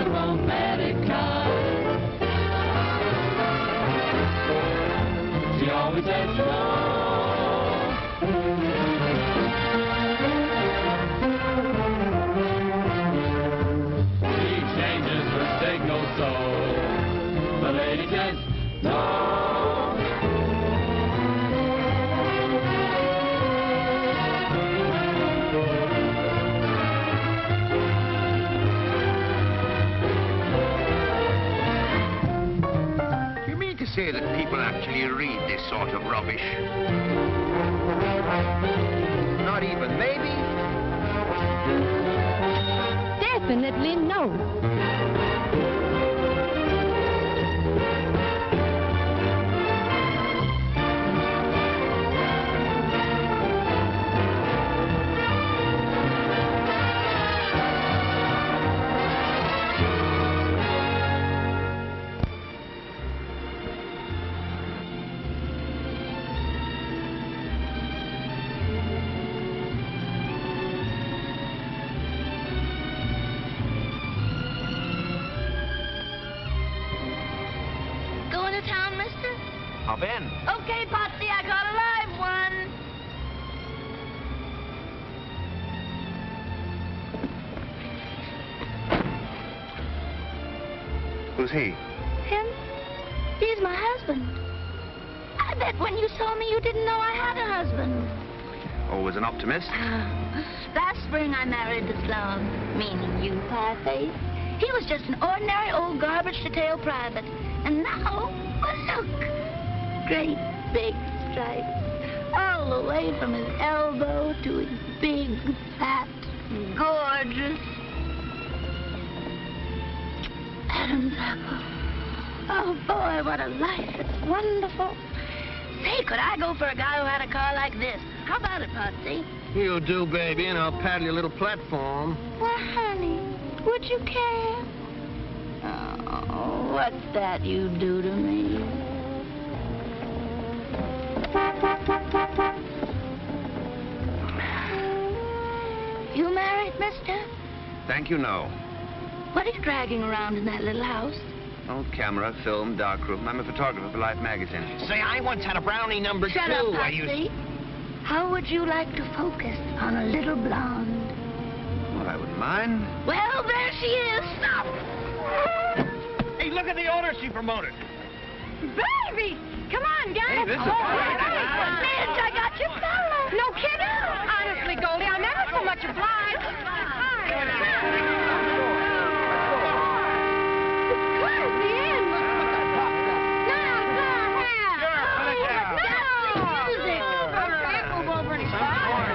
the romantic kind. She always says no. She changes her signal so the lady says no. Say that people actually read this sort of rubbish. Not even, maybe? Definitely no. Hop in. Okay, Potsy, I got a live one. Who's he? Him? He's my husband. I bet when you saw me, you didn't know I had a husband. Always an optimist. Last spring, I married the slum, meaning you, Pie-Face. He was just an ordinary old garbage-to-tail private. And now, well, look. Great big stripes, all the way from his elbow to his big, fat, gorgeous Adam's apple. Oh, boy, what a life. It's wonderful. Say, could I go for a guy who had a car like this? How about it, Potsy? You do, baby, and I'll paddle your little platform. Well, honey, would you care? Oh, what's that you do to me? You married, mister? Thank you, no. What are you dragging around in that little house? Old camera, film, darkroom. I'm a photographer for Life magazine. Say, I once had a brownie number Shut 2. up, Potsy. How would you like to focus on a little blonde? Well, I wouldn't mind. Well, there she is. Stop! Hey, look at the odor she promoted. Baby! Come on, guys. Hey, this is Mitch, I got your fella. No kidding. Honestly, Goldie, I'm never so much obliged. Close the end. Now, go ahead. Music. Okay, we'll go over and explore.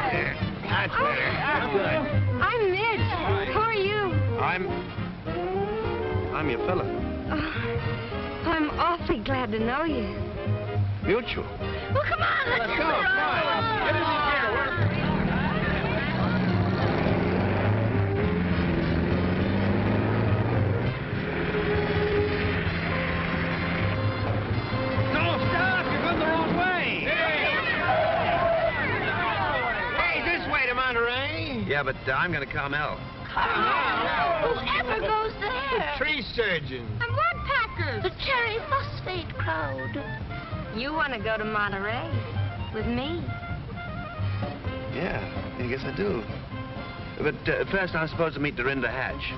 That's better. That's good. I'm Midge. Who are you? I'm your fella. I'm awfully glad to know you. Mutual. Well, come on, let's Let's go. Come on. Get in the gear. No, stop! You're going the wrong way. Hey, this way to Monterey. Yeah, but I'm going to Carmel. Whoever goes there? Tree surgeon. I'm woodpeckers. The cherry phosphate crowd. You want to go to Monterey with me? Yeah, I guess I do. But first I'm supposed to meet Dorinda Hatch.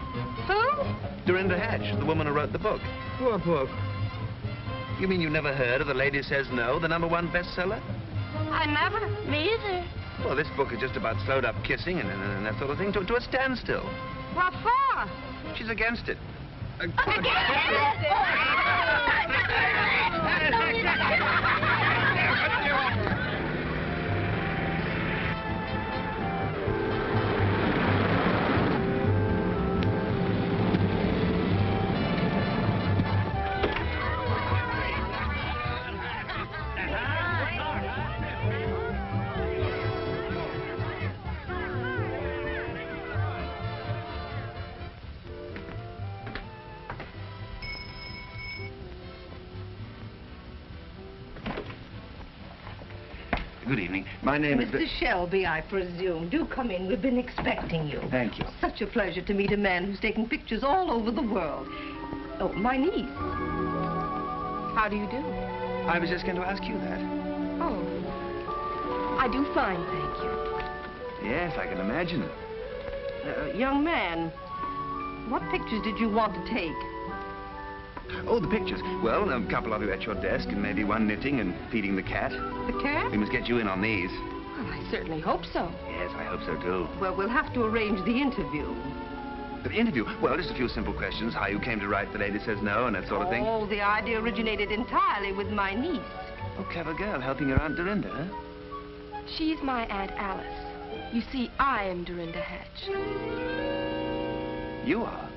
Who? Dorinda Hatch, the woman who wrote the book. What book? You mean you never heard of The Lady Says No, the #1 bestseller? I never. Me either. Well, this book is just about slowed-up kissing and that sort of thing to a standstill. What for? She's against it. Good evening. My name is... Mr. Shelby, I presume. Do come in. We've been expecting you. Thank you. Such a pleasure to meet a man who's taken pictures all over the world. Oh, my niece. How do you do? I was just going to ask you that. Oh. I do fine, thank you. Yes, I can imagine. Young man, what pictures did you want to take? Oh, the pictures. Well, a couple of you at your desk, and maybe one knitting and feeding the cat. The cat? We must get you in on these. Well, I certainly hope so. Yes, I hope so, too. Well, we'll have to arrange the interview. The interview? Well, just a few simple questions. How you came to write The Lady Says No and that sort of thing. Oh, the idea originated entirely with my niece. Oh, clever girl, helping her Aunt Dorinda, huh? She's my Aunt Alice. You see, I am Dorinda Hatch. You are?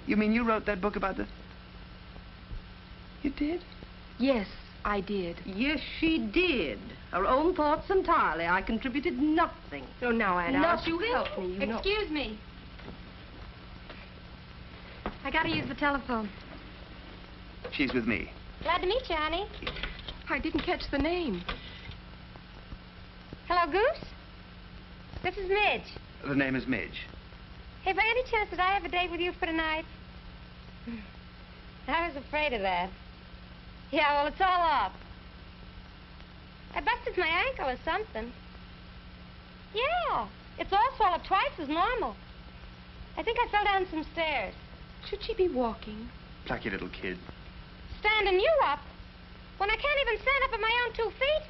You mean you wrote that book about the... You did? Yes, I did. Yes, she did. Her own thoughts entirely. I contributed nothing. So now, Aunt Alice, you Nothing? help me, you know. Excuse me. I gotta use the telephone. She's with me. Glad to meet you, honey. I didn't catch the name. Hello, Goose? This is Midge. The name is Midge. Hey, by any chance, did I have a date with you for tonight? I was afraid of that. Yeah, well, it's all up. I busted my ankle or something. Yeah, it's all swelled twice as normal. I think I fell down some stairs. Should she be walking? Plucky little kid. Standing you up? When I can't even stand up on my own 2 feet?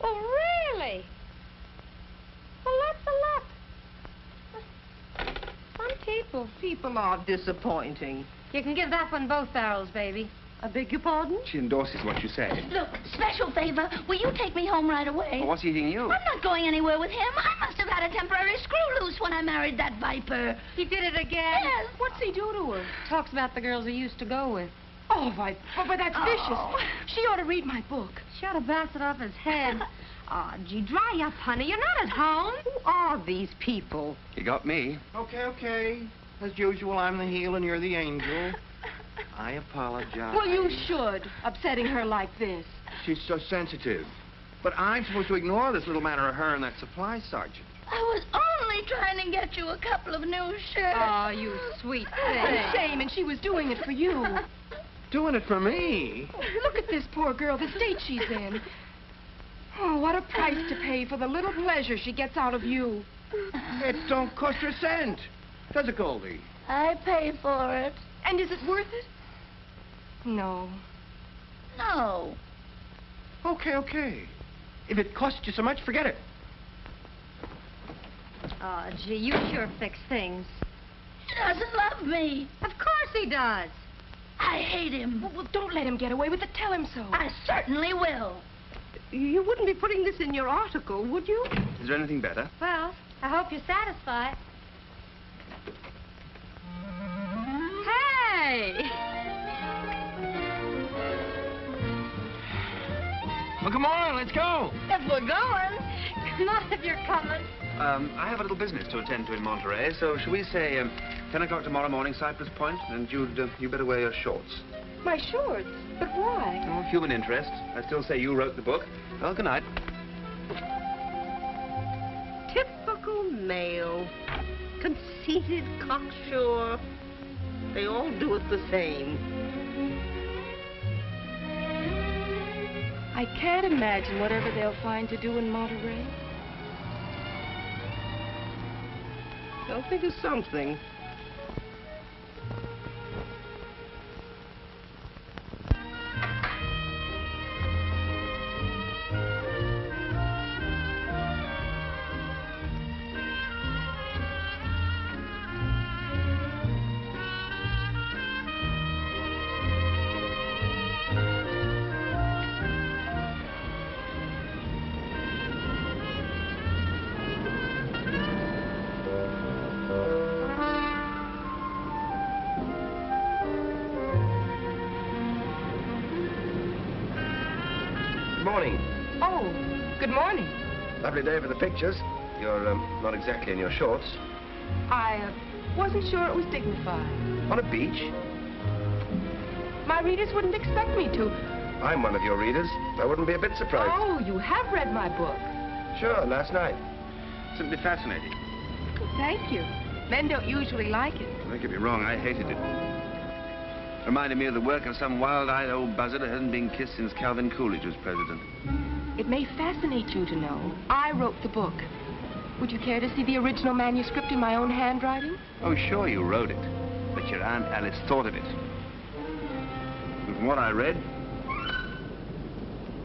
Oh, really? Well, that's a lot. Some people. People are disappointing. You can give that one both barrels, baby. I beg your pardon? She endorses what you say. Look, special favor. Will you take me home right away? Oh, what's eating you? I'm not going anywhere with him. I must have had a temporary screw loose when I married that viper. He did it again. Yes. What's he do to her? Talks about the girls he used to go with. Oh, but that's Oh. vicious. She ought to read my book. She ought to blast it off his head. Oh, gee, dry up, honey. You're not at home. Who are these people? You got me. Okay. As usual, I'm the heel and you're the angel. I apologize. Well, you should, upsetting her like this. She's so sensitive. But I'm supposed to ignore this little matter of her and that supply sergeant. I was only trying to get you a couple of new shirts. Oh, you sweet thing. What a shame, and she was doing it for you. Doing it for me? Look at this poor girl, the state she's in. Oh, what a price to pay for the little pleasure she gets out of you. It don't cost her a cent. Does it, Goldie? I pay for it. And is it worth it? No. No. Okay. If it costs you so much, forget it. Oh, gee, you sure fix things. He doesn't love me. Of course he does. I hate him. Well, don't let him get away with it. Tell him so. I certainly will. You wouldn't be putting this in your article, would you? Is there anything better? Well, I hope you're satisfied. Hey! Well, come on, let's go. If we're going. Come on if you're coming. I have a little business to attend to in Monterey, so shall we say 10 o'clock tomorrow morning, Cypress Point, and you better wear your shorts. My shorts? But why? Oh, human interest. I still say you wrote the book. Well, good night. Typical male. Conceited, cocksure. They all do it the same. I can't imagine whatever they'll find to do in Monterey. They'll think of something. Morning. Oh, good morning. Lovely day for the pictures. You're not exactly in your shorts. I wasn't sure it was dignified. On a beach? My readers wouldn't expect me to. I'm one of your readers. I wouldn't be a bit surprised. Oh, you have read my book. Sure, last night. Simply fascinating. Thank you. Men don't usually like it. Don't get me wrong, I hated it. Reminded me of the work of some wild-eyed old buzzard who hadn't been kissed since Calvin Coolidge was president. It may fascinate you to know I wrote the book. Would you care to see the original manuscript in my own handwriting? Oh, sure, you wrote it. But your Aunt Alice thought of it. And from what I read,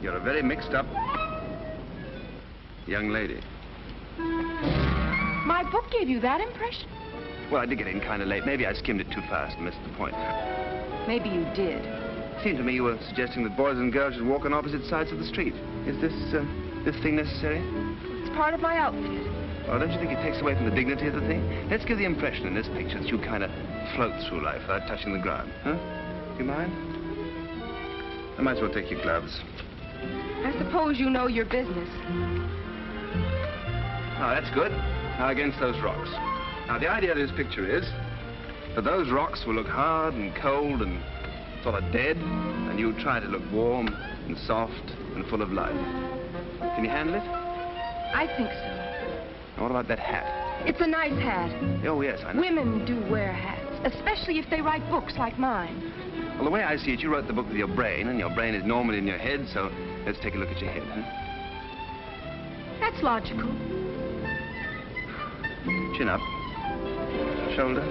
you're a very mixed-up young lady. My book gave you that impression? Well, I did get in kind of late. Maybe I skimmed it too fast and missed the point. Maybe you did. It seemed to me you were suggesting that boys and girls should walk on opposite sides of the street. Is this thing necessary? It's part of my outfit. Oh, don't you think it takes away from the dignity of the thing? Let's give the impression in this picture that you kind of float through life without touching the ground, huh? Do you mind? I might as well take your gloves. I suppose you know your business. Oh, that's good. Now, against those rocks. Now, the idea of this picture is that those rocks will look hard and cold and sort of dead, and you try to look warm and soft and full of life. Can you handle it? I think so. Now, what about that hat? It's a nice hat. Oh, yes, I know. Women do wear hats, especially if they write books like mine. Well, the way I see it, you wrote the book with your brain, and your brain is normally in your head, so let's take a look at your head, huh? That's logical. Chin up. Shoulder.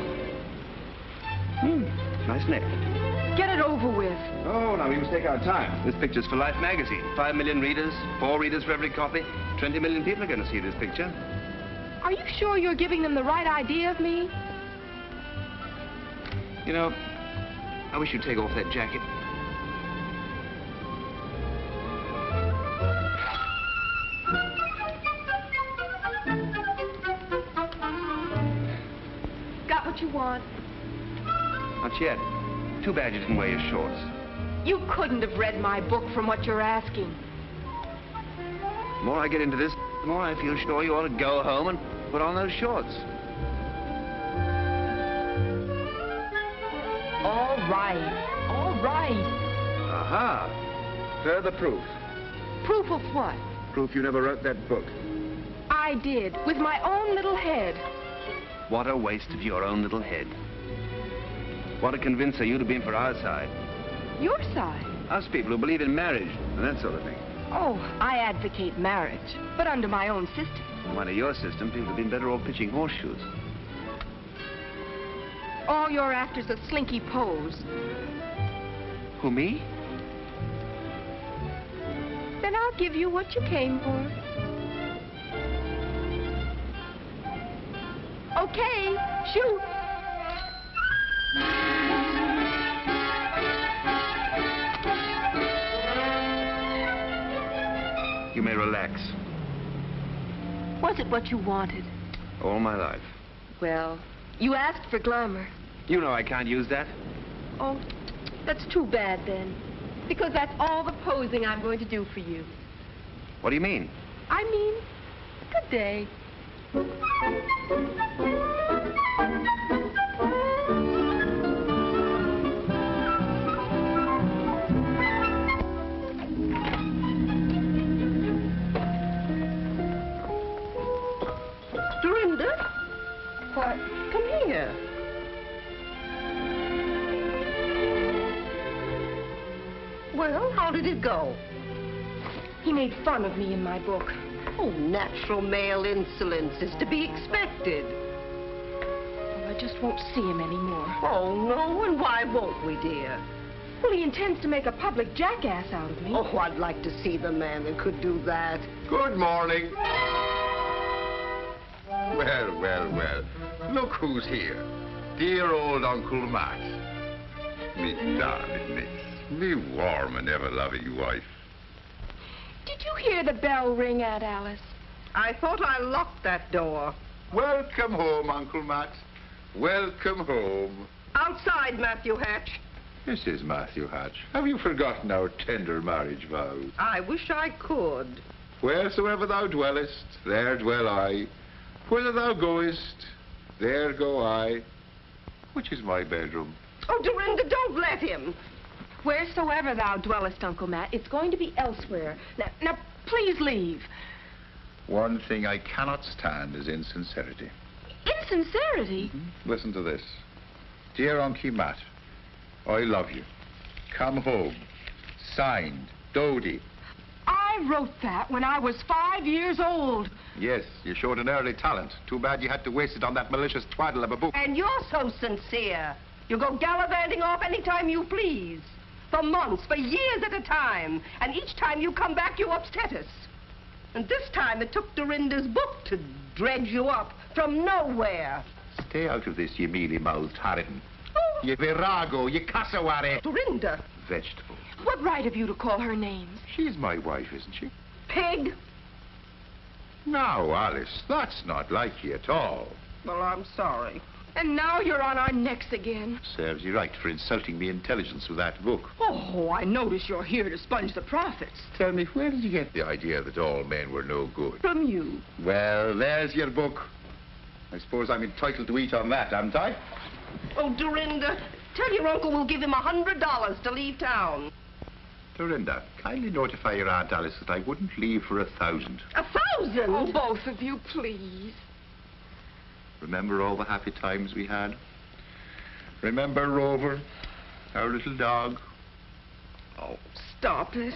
Nice neck. Get it over with. Oh, now we must take our time. This picture's for Life magazine. 5 million readers, 4 readers for every copy. 20 million people are going to see this picture. Are you sure you're giving them the right idea of me? You know, I wish you'd take off that jacket. Got what you want? Not yet. Too bad you didn't wear your shorts. You couldn't have read my book from what you're asking. The more I get into this, the more I feel sure you ought to go home and put on those shorts. All right. All right. Aha. Further proof. Proof of what? Proof you never wrote that book. I did, with my own little head. What a waste of your own little head. What a convincer you'd have been for our side. Your side? Us people who believe in marriage and that sort of thing. Oh, I advocate marriage, but under my own system. Under your system, people have been better off pitching horseshoes. All you're after's a slinky pose. Who, me? Then I'll give you what you came for. Okay, shoot. You may relax. Was it what you wanted? All my life. Well, you asked for glamour. You know I can't use that. Oh, that's too bad then. Because that's all the posing I'm going to do for you. What do you mean? I mean, good day. Dorinda? Why, come here. Well, how did it go? He made fun of me in my book. Oh, natural male insolence is to be expected. Well, I just won't see him anymore. Oh, no, and why won't we, dear? Well, he intends to make a public jackass out of me. Oh, I'd like to see the man that could do that. Good morning. Well, well, well. Look who's here. Dear old Uncle Matt. Me darling miss. Me warm and ever-loving wife. Did you hear the bell ring, Aunt Alice? I thought I locked that door. Welcome home, Uncle Matt. Welcome home. Outside, Matthew Hatch. Mrs. Matthew Hatch, have you forgotten our tender marriage vows? I wish I could. Wheresoever thou dwellest, there dwell I. Whither thou goest, there go I. Which is my bedroom? Oh, Dorinda, don't let him. Wheresoever thou dwellest, Uncle Matt, it's going to be elsewhere. Now, please leave. One thing I cannot stand is insincerity. Insincerity? Listen to this. Dear Uncle Matt, I love you. Come home. Signed, Dodie. I wrote that when I was 5 years old. Yes, you showed an early talent. Too bad you had to waste it on that malicious twaddle of a book. And you're so sincere. You go gallivanting off any time you please. For months, for years at a time. And each time you come back, you upset us. And this time it took Dorinda's book to dredge you up from nowhere. Stay out of this, you mealy-mouthed harridan. You virago, you cassowary. Dorinda. Vegetable. What right have you to call her names? She's my wife, isn't she? Pig. Now, Alice, that's not like you at all. Well, I'm sorry. And now you're on our necks again. Serves you right for insulting me intelligence with that book. Oh, I notice you're here to sponge the profits. Tell me, where did you get the idea that all men were no good? From you. Well, there's your book. I suppose I'm entitled to eat on that, am I? Oh, Dorinda, tell your uncle we'll give him $100 to leave town. Dorinda, kindly notify your Aunt Alice that I wouldn't leave for 1,000. 1,000? Oh, both of you, please. Remember all the happy times we had? Remember Rover, our little dog? Oh, stop it.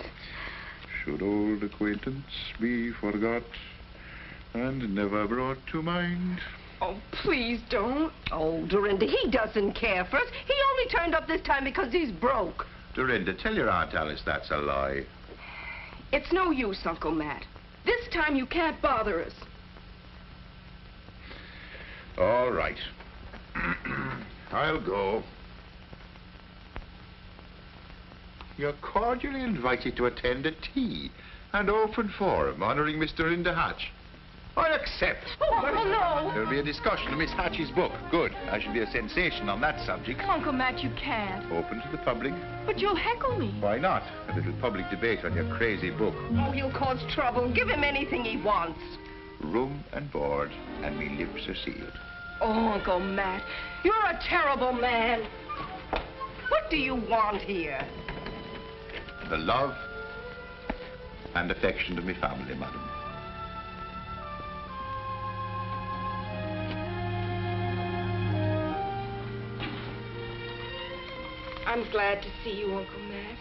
Should old acquaintance be forgot and never brought to mind? Oh, please don't. Oh, Dorinda, he doesn't care for us. He only turned up this time because he's broke. Dorinda, tell your Aunt Alice that's a lie. It's no use, Uncle Matt. This time you can't bother us. All right. I'll go. You're cordially invited to attend a tea and open forum honoring Miss Dorinda Hatch. I accept. Oh, no. There'll be a discussion of Miss Hatch's book. Good. I shall be a sensation on that subject. Uncle Matt, you can't. Open to the public. But you'll heckle me. Why not? A little public debate on your crazy book. Oh, he'll cause trouble. Give him anything he wants. Room and board, and me lips are sealed. Oh, Uncle Matt, you're a terrible man. What do you want here? The love and affection of me family, madam. I'm glad to see you, Uncle Matt.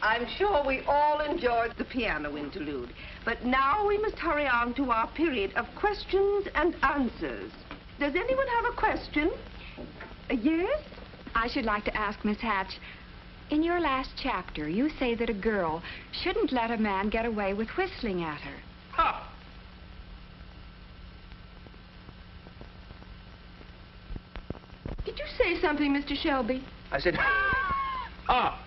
I'm sure we all enjoyed the piano interlude. But now we must hurry on to our period of questions and answers. Does anyone have a question? Yes? I should like to ask Miss Hatch, in your last chapter, you say that a girl shouldn't let a man get away with whistling at her. Ha! Did you say something, Mr. Shelby? I said, ah!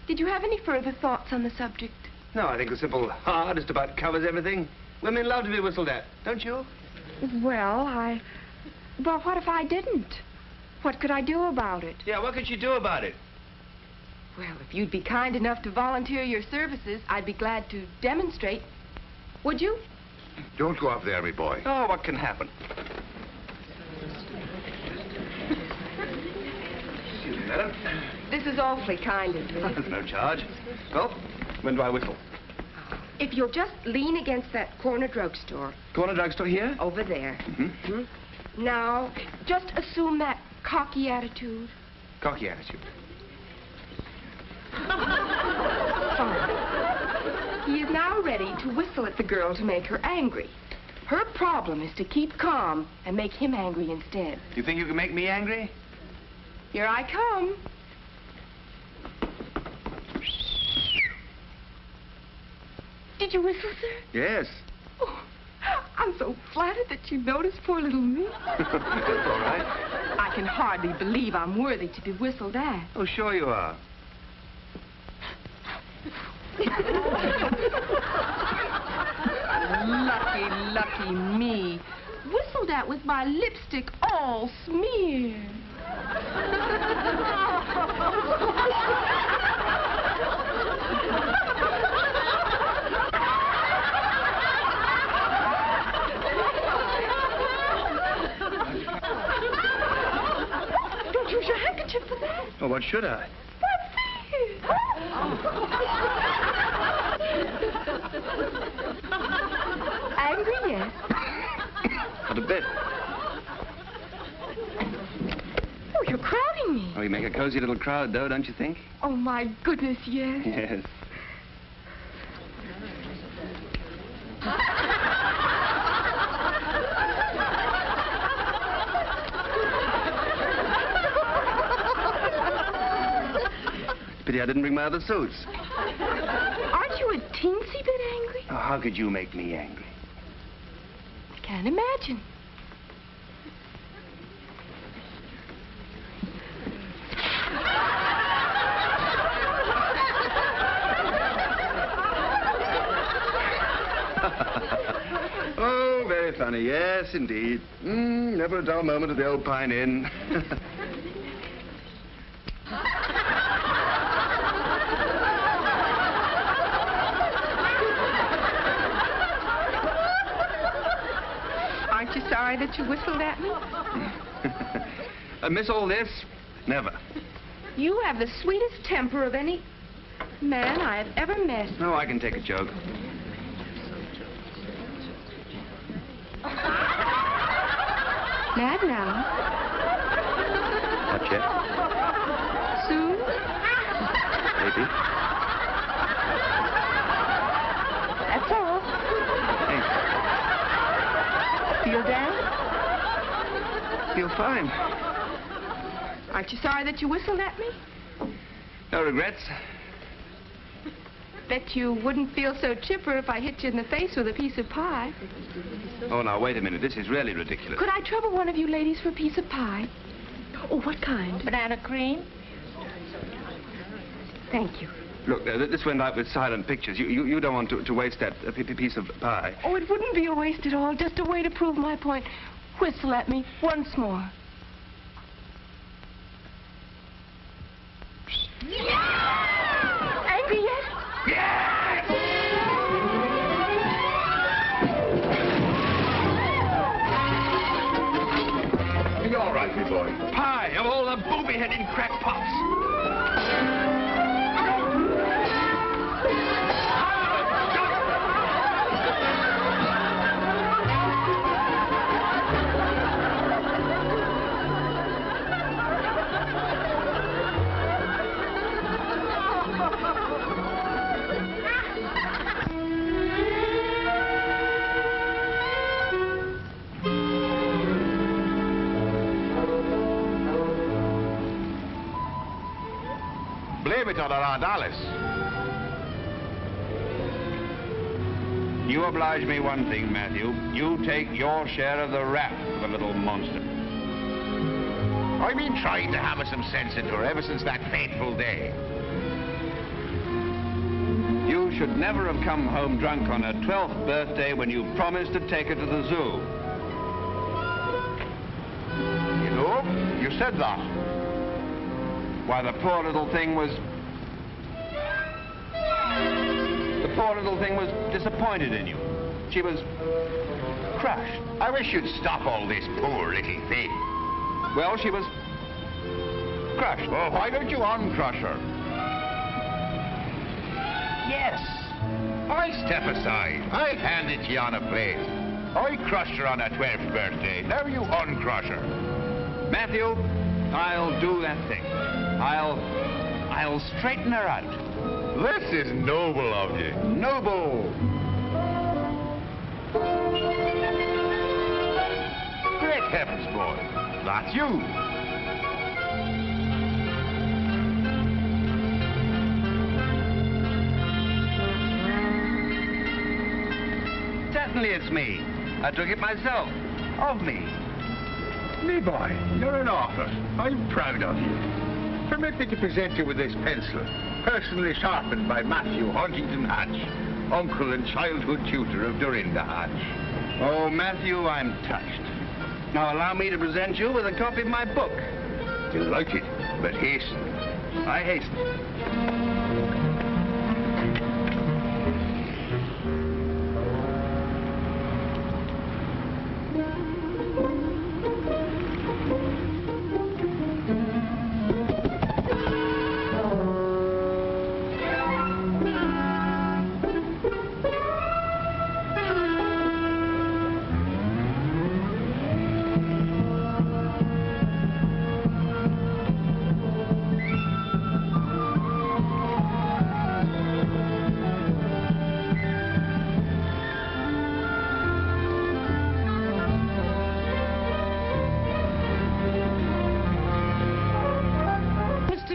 Did you have any further thoughts on the subject? No, I think the simple ha just about covers everything. Women love to be whistled at, don't you? Well, I But what if I didn't? What could I do about it? Yeah, what could you do about it? Well, if you'd be kind enough to volunteer your services, I'd be glad to demonstrate. Would you? Don't go up there, me boy. Oh, what can happen? Excuse me, madam. This is awfully kind of you. No charge. Well, when do I whistle? If you'll just lean against that corner drugstore. Corner drugstore here? Over there. Mm-hmm. Now, just assume that cocky attitude. Cocky attitude. Fine. He is now ready to whistle at the girl to make her angry. Her problem is to keep calm and make him angry instead. You think you can make me angry? Here I come. Did you whistle, sir? Yes. Oh, I'm so flattered that you noticed poor little me. That's all right. I can hardly believe I'm worthy to be whistled at. Oh, sure you are. Lucky me. Whistled at with my lipstick all smeared. Don't use your handkerchief for that. Oh, what should I? Angry, yes. Not a bit. Oh, you're crowding me. Oh, you make a cozy little crowd, though, don't you think? Oh, my goodness, yes. Yes. Pity I didn't bring my other suits. Aren't you a teensy bit angry? Oh, how could you make me angry? I can't imagine. Oh, very funny. Yes, indeed. Never a dull moment at the old Pine Inn. Aren't you sorry that you whistled at me? I miss all this? Never. You have the sweetest temper of any man I have ever met. Oh, I can take a joke. Mad now. Not yet. Soon? Maybe. That's all. Thanks. Feel down? Feel fine. Aren't you sorry that you whistled at me? No regrets. Bet you wouldn't feel so chipper if I hit you in the face with a piece of pie. Oh, now, wait a minute. This is really ridiculous. Could I trouble one of you ladies for a piece of pie? Oh, what kind? Banana cream? Thank you. Look, this went out with silent pictures. You don't want to waste that piece of pie. Oh, it wouldn't be a waste at all. Just a way to prove my point. Whistle at me once more. Angry yet? Be all right, me boy. Pie of all the booby-headed crackpots. Blame it on our Aunt Alice. You oblige me one thing, Matthew. You take your share of the rap for the little monster. I've been trying to hammer some sense into her ever since that fateful day. You should never have come home drunk on her 12th birthday when you promised to take her to the zoo. You know, you said that. Why, the poor little thing was disappointed in you. She was crushed. I wish you'd stop all this poor little thing. Well, she was crushed. Well, why don't you uncrush her? Yes. I step aside. I hand it to you on a plate. I crushed her on her 12th birthday. Now you uncrush her. Matthew, I'll do that thing. I'll straighten her out. This is noble of you. Noble. Great heavens, boy. That's you. Certainly it's me. I took it myself. Of me. Me boy, you're an author. I'm proud of you. Permit me to present you with this pencil, personally sharpened by Matthew Huntington Hatch, uncle and childhood tutor of Dorinda Hatch. Oh, Matthew, I'm touched. Now allow me to present you with a copy of my book. Delighted, but hasten. I hasten.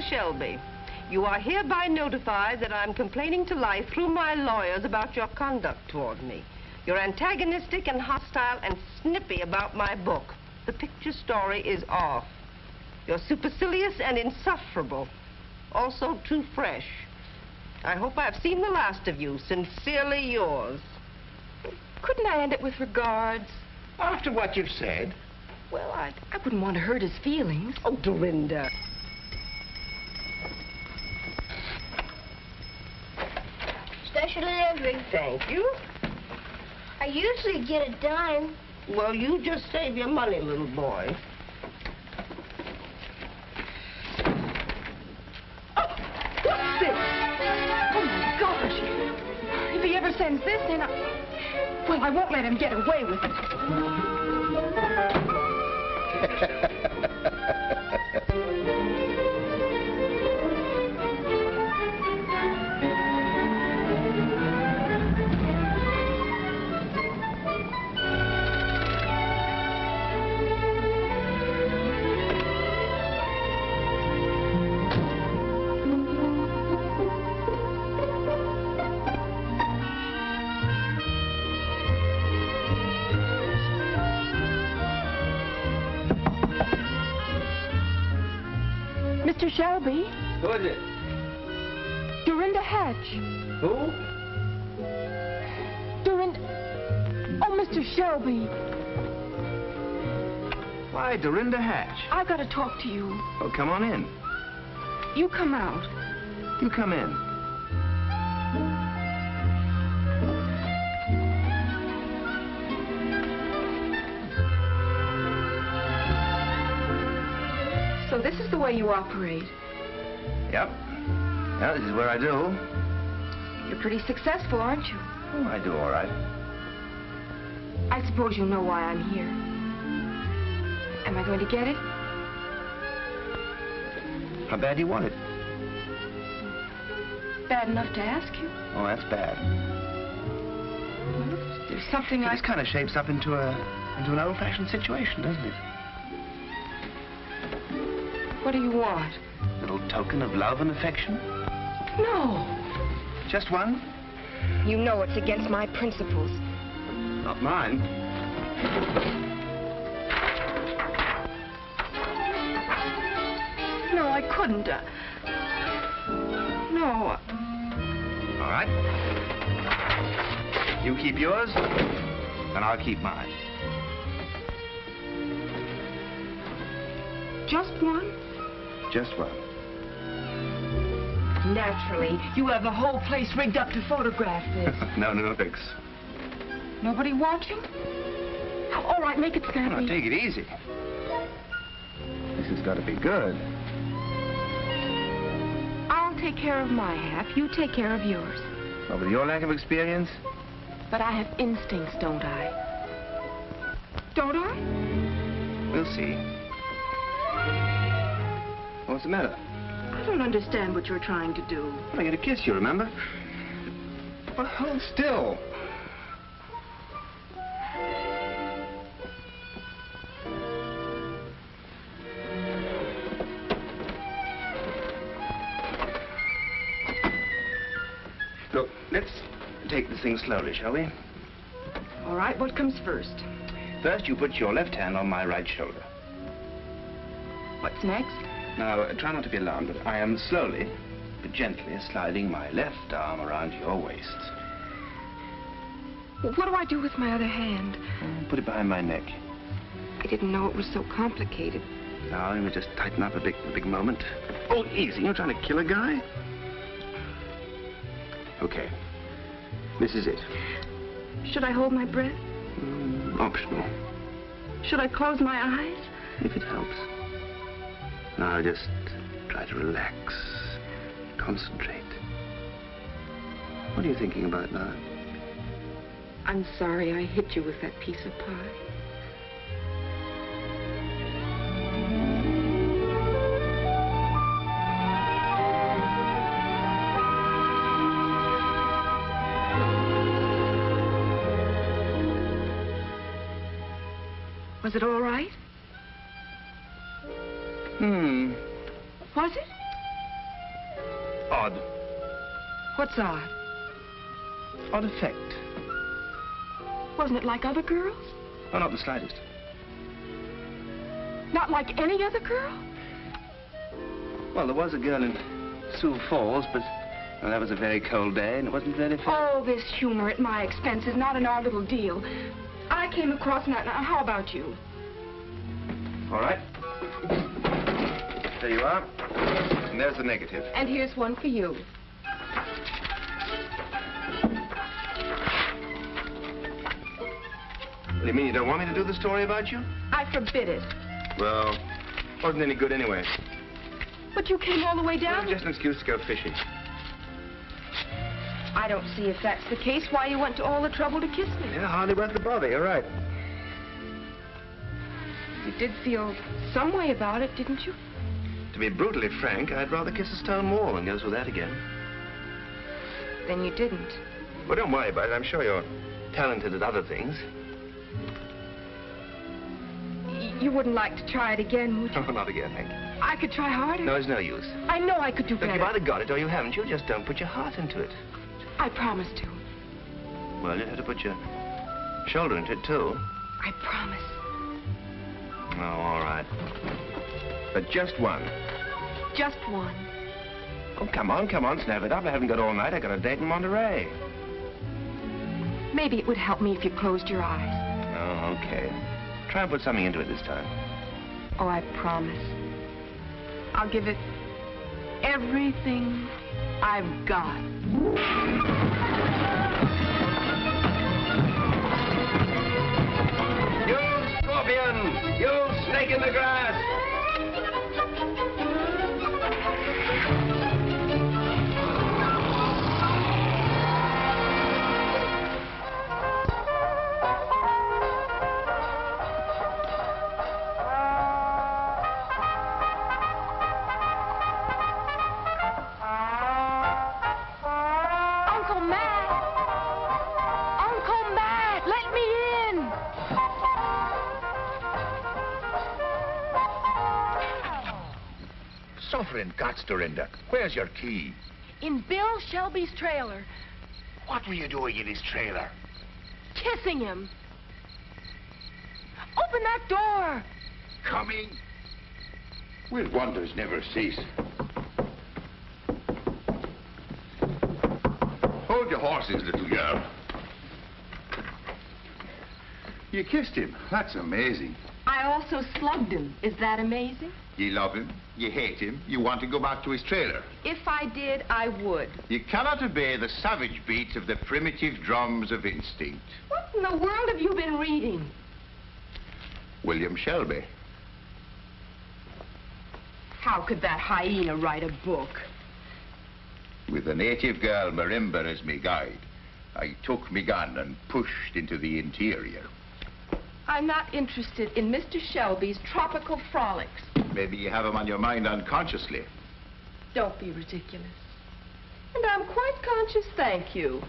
Shelby, you are hereby notified that I'm complaining to life through my lawyers about your conduct toward me. You're antagonistic and hostile and snippy about my book. The picture story is off. You're supercilious and insufferable. Also too fresh. I hope I've seen the last of you. Sincerely yours. Couldn't I end it with regards? After what you've said? Well, I wouldn't want to hurt his feelings. Oh, Dorinda. Special delivery. Thank you. I usually get a dime. Well, you just save your money, little boy. Oh, what's this? Oh, my gosh. If he ever sends this in, well, I won't let him get away with it. Mr. Shelby. Who is it? Dorinda Hatch. Who? Dorinda... Oh, Mr. Shelby. Why, Dorinda Hatch. I've got to talk to you. Oh, come on in. You come out. You come in. So this is the way you operate. Yep. Yeah, this is where I do. You're pretty successful, aren't you? Oh, I do all right. I suppose you know why I'm here. Am I going to get it? How bad do you want it? Bad enough to ask you. Oh, that's bad. Well, there's something This kind of shapes up into an old-fashioned situation, doesn't it? What do you want? A little token of love and affection? No. Just one? You know it's against my principles. Not mine. No, I couldn't. No. All right. You keep yours, and I'll keep mine. Just one? Just one. Naturally. You have the whole place rigged up to photograph this. No, thanks. Nobody watching? All right, make it snappy. No, take it easy. This has got to be good. I'll take care of my half. You take care of yours. Well, with your lack of experience? But I have instincts, don't I? Don't I? We'll see. What's the matter? I don't understand what you're trying to do. Well, I get a kiss, you remember? Well, hold still. Look, let's take this thing slowly, shall we? All right, what comes first? First, you put your left hand on my right shoulder. What's next? Now, try not to be alarmed, but I am slowly, but gently sliding my left arm around your waist. What do I do with my other hand? Put it behind my neck. I didn't know it was so complicated. Now, let me just tighten up a big moment. Oh, easy. You're trying to kill a guy? Okay. This is it. Should I hold my breath? Optional. Should I close my eyes? If it helps. Now, just try to relax. Concentrate. What are you thinking about now? I'm sorry I hit you with that piece of pie. Was it all right? Was it? Odd. What's odd? Odd effect. Wasn't it like other girls? Oh, not the slightest. Not like any other girl? Well, there was a girl in Sioux Falls, but well, that was a very cold day, and it wasn't very fair. Oh, this humor at my expense is not in our little deal. I came across that. Now, how about you? All right. There you are. And there's the negative. And here's one for you. What do you mean, you don't want me to do the story about you? I forbid it. Well, wasn't any good anyway. But you came all the way down? Well, just an excuse to go fishing. I don't see if that's the case, why you went to all the trouble to kiss me. Yeah, hardly worth the bother. You're right. You did feel some way about it, didn't you? To be brutally frank, I'd rather kiss a stone wall than go through that again. Then you didn't. Well, don't worry about it. I'm sure you're talented at other things. You wouldn't like to try it again, would you? Oh, not again, thank you. I could try harder. No, it's no use. I know I could do Look, better. you've either got it or you haven't. You just don't put your heart into it. I promise to. Well, you have to put your shoulder into it, too. I promise. Oh, all right. But just one. Just one. Oh, come on, snap it up. I haven't got all night. I got a date in Monterey. Maybe it would help me if you closed your eyes. Oh, okay. Try and put something into it this time. Oh, I promise. I'll give it everything I've got. You scorpion! You snake in the grass! Suffering guts, Dorinda. Where's your key? In Bill Shelby's trailer. What were you doing in his trailer? Kissing him. Open that door. Coming. Will wonders never cease? Hold your horses, little girl. You kissed him. That's amazing. I also slugged him. Is that amazing? You love him, you hate him, you want to go back to his trailer. If I did, I would. You cannot obey the savage beats of the primitive drums of instinct. What in the world have you been reading? William Shelby. How could that hyena write a book? With a native girl, Marimba, as me guide, I took me gun and pushed into the interior. I'm not interested in Mr. Shelby's tropical frolics. Maybe you have him on your mind unconsciously. Don't be ridiculous. And I'm quite conscious, thank you.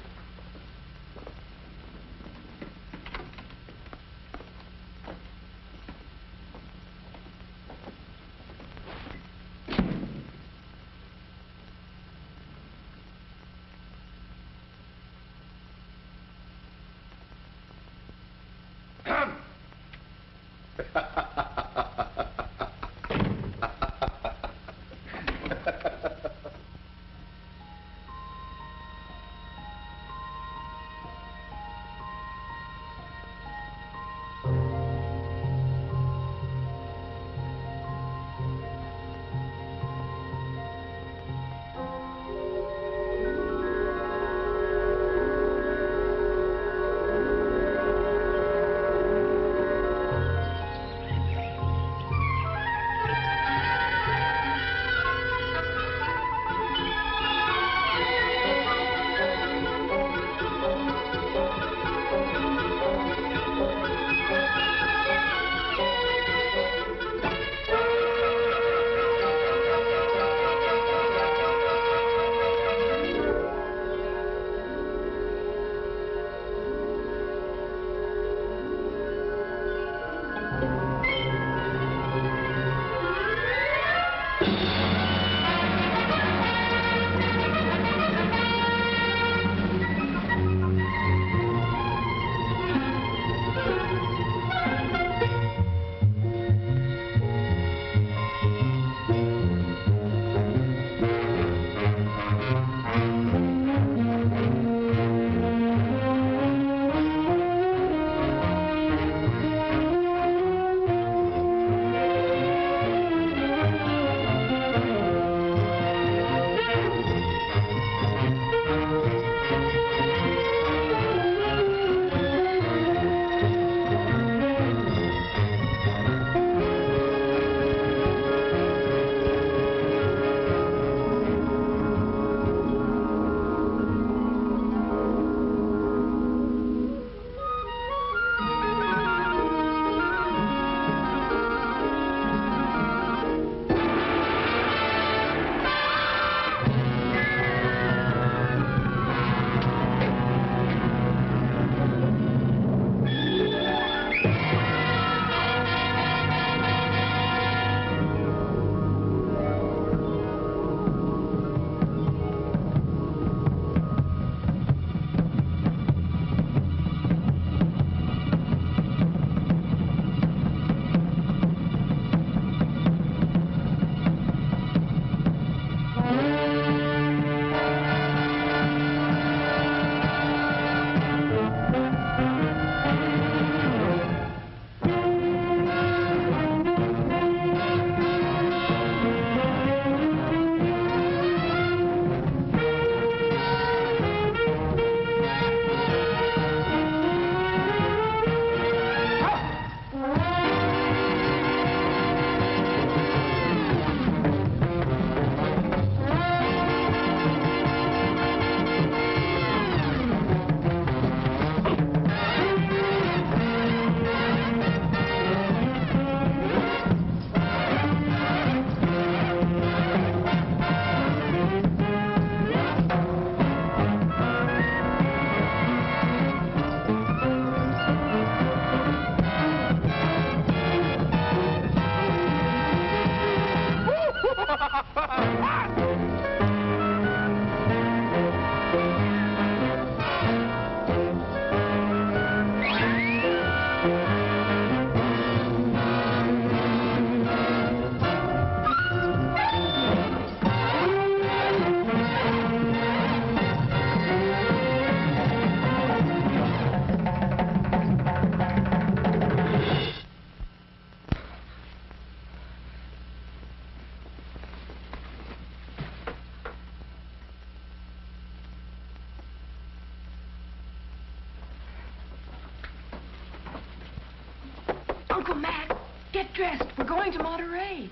Uncle Matt, get dressed. We're going to Monterey.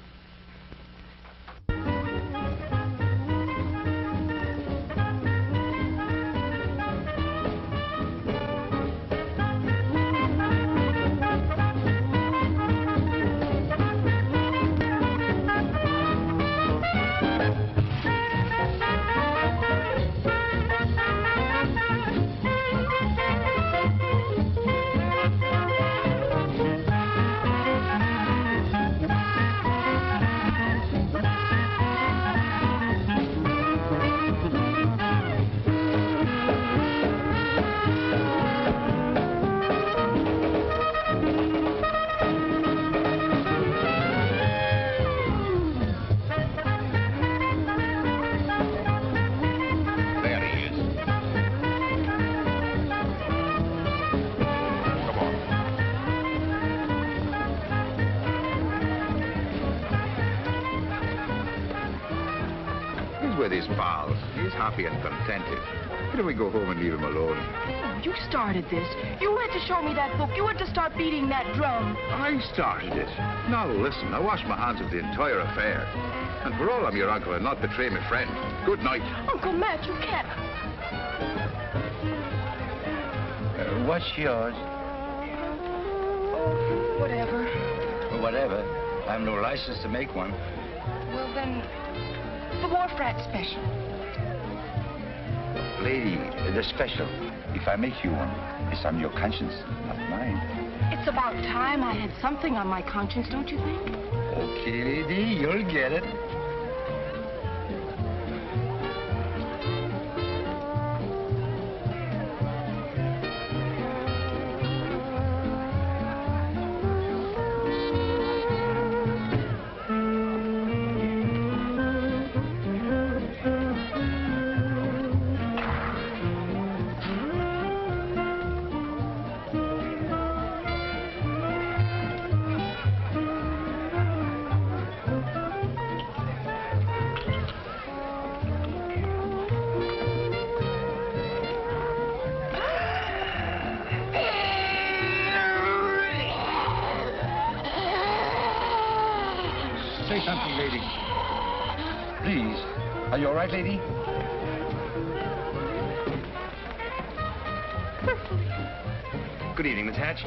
With his pals. He's happy and contented. Why don't we go home and leave him alone? Oh, you started this. You went to show me that book. You went to start beating that drum. I started it. Now listen, I wash my hands of the entire affair. And for all I'm your uncle and not betray my friend. Good night. Uncle Matt, you can't. What's yours? Whatever. Well, whatever. I have no license to make one. Well, then, the Wharf Rat Special. Lady, the special. If I make you one, it's on your conscience, not mine. It's about time I had something on my conscience, don't you think? Okay, lady, you'll get it. Say something, lady. Please. Are you all right, lady? Good evening, Miss Hatch.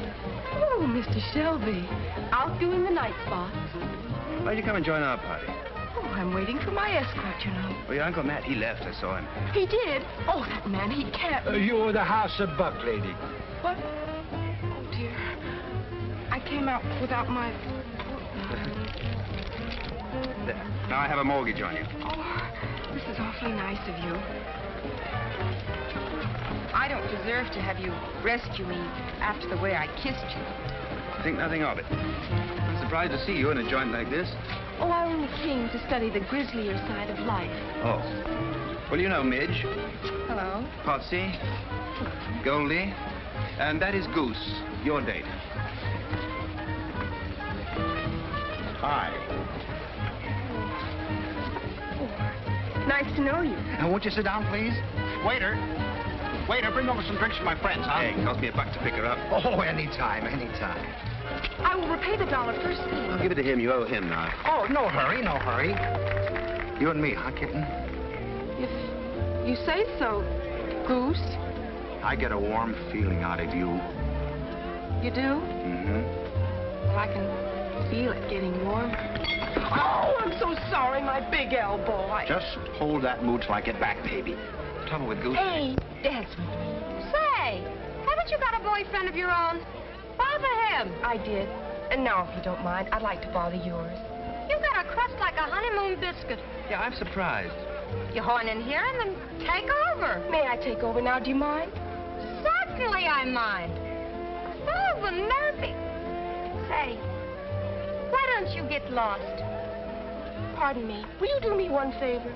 Oh, Mr. Shelby. Out doing the night spots. Why'd you come and join our party? Oh, I'm waiting for my escort, you know. Well, your Uncle Matt, he left. I saw him. He did? Oh, that man, he can't... You're the House of Buck, lady. What? Oh, dear. I came out without my... There. Now I have a mortgage on you. Oh, this is awfully nice of you. I don't deserve to have you rescue me after the way I kissed you. Think nothing of it. I'm surprised to see you in a joint like this. Oh, I only came to study the grislier side of life. Oh. Well, you know Midge, Hello? Potsy, Goldie, and that is Goose, your date. Hi. Nice to know you. Now, won't you sit down, please? Waiter. Waiter, bring over some drinks for my friends, huh? Hey, it cost me $1 to pick her up. Oh, anytime, anytime. I will repay the $1 first. I'll give it to him. You owe him now. Oh, no hurry, no hurry. You and me, huh, kitten? If you say so, Goose. I get a warm feeling out of you. You do? Mm-hmm. Well, I can feel it getting warmer. Oh, I'm so sorry, my big elbow. Just hold that mood till I get back, baby. Trouble with Goose. Hey, Desmond. Say, haven't you got a boyfriend of your own? Bother him. I did. And now, if you don't mind, I'd like to bother yours. You got a crust like a honeymoon biscuit. Yeah, I'm surprised. You horn in here and then take over. May I take over now? Do you mind? Certainly I mind. Oh, the nervy. Say, why don't you get lost? Pardon me. Will you do me one favor?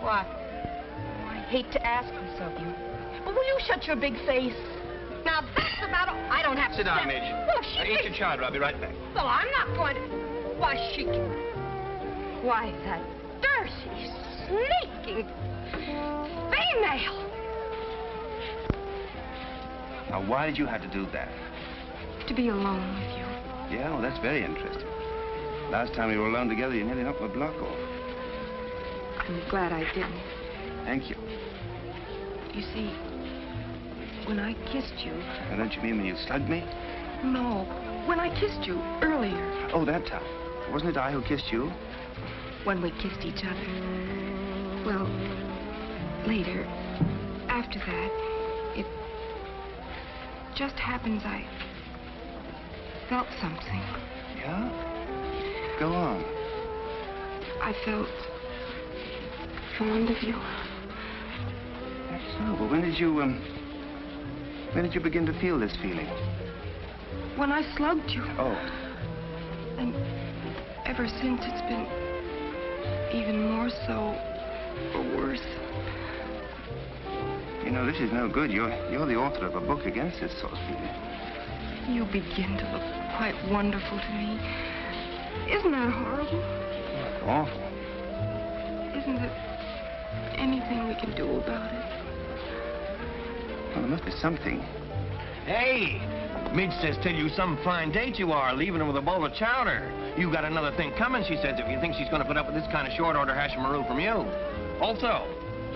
What? I hate to ask this of you, but will you shut your big face? Now, that's about all. I don't have to... Sit down, Midge. Oh, Now, eat your chowder. I'll be right back. Well, I'm not going to... Why, she... Why, that dirty, sneaking female. Now, why did you have to do that? To be alone with you. Yeah, well, that's very interesting. Last time we were alone together, you nearly knocked my block off. I'm glad I didn't. Thank you. You see, when I kissed you... Now, don't you mean when you slugged me? No, when I kissed you earlier. Oh, that time. Wasn't it I who kissed you? When we kissed each other. Well, later, after that, it just happens I felt something. Yeah? Go on. I felt fond of you. That's so. But when did you begin to feel this feeling? When I slugged you. Oh. And ever since, it's been even more so, or worse. You know, this is no good. You're the author of a book against this sort of feeling. You begin to look quite wonderful to me. Isn't that horrible? That's awful. Isn't there anything we can do about it? Well, there must be something. Hey! Midge says tell you some fine date you are, leaving her with a bowl of chowder. You got another thing coming, she says, if you think she's going to put up with this kind of short-order hash and maroon from you. Also,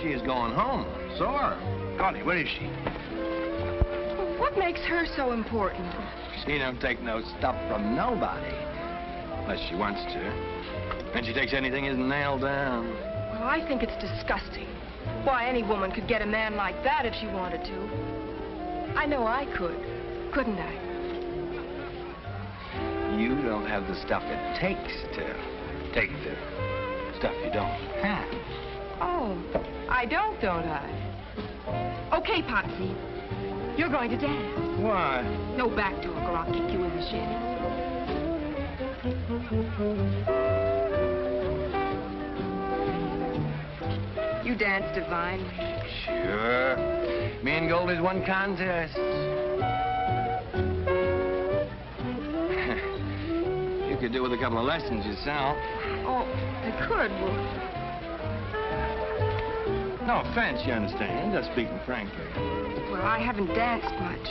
she is going home. Sore. Golly, where is she? What makes her so important? She don't take no stuff from nobody. Unless she wants to. And she takes anything isn't nailed down. Well, I think it's disgusting. Why, any woman could get a man like that if she wanted to. I know I could, couldn't I? You don't have the stuff it takes to take the stuff you don't have. Oh, I don't I? Okay, Potsy. You're going to dance. Why? No back door, or I'll kick you in the shins. You dance divinely. Sure. Me and Goldie's won contests. You could do with a couple of lessons yourself. Oh, I could. Well, no offense, you understand. Just speaking frankly. well, I haven't danced much.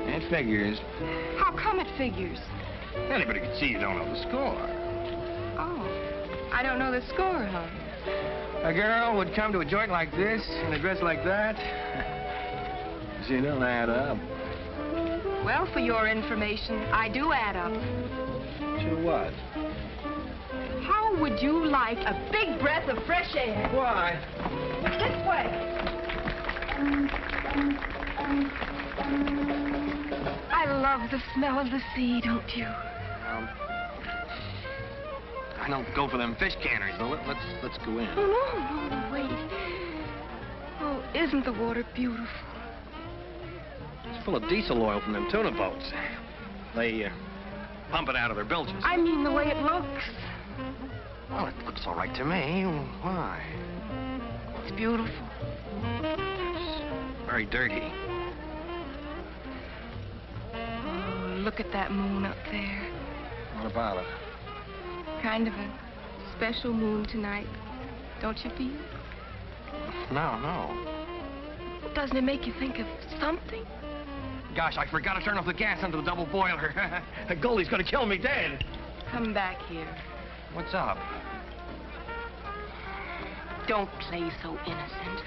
It figures. How come it figures? Anybody can see you don't know the score. Oh, I don't know the score, huh? A girl would come to a joint like this in a dress like that. She don't add up. Well, for your information, I do add up. To what? How would you like a big breath of fresh air? Why? This way. I love the smell of the sea, don't you? I don't go for them fish canners, though. Let's go in. Oh, no, wait. Oh, isn't the water beautiful? It's full of diesel oil from them tuna boats. They pump it out of their bilges. I mean the way it looks. Well, it looks all right to me. Why? It's beautiful. It's very dirty. Oh, look at that moon up there. What about it? Kind of a special moon tonight, don't you feel? No. Doesn't it make you think of something? Gosh, I forgot to turn off the gas under the double boiler. Goldie's gonna kill me dead. Come back here. What's up? Don't play so innocent.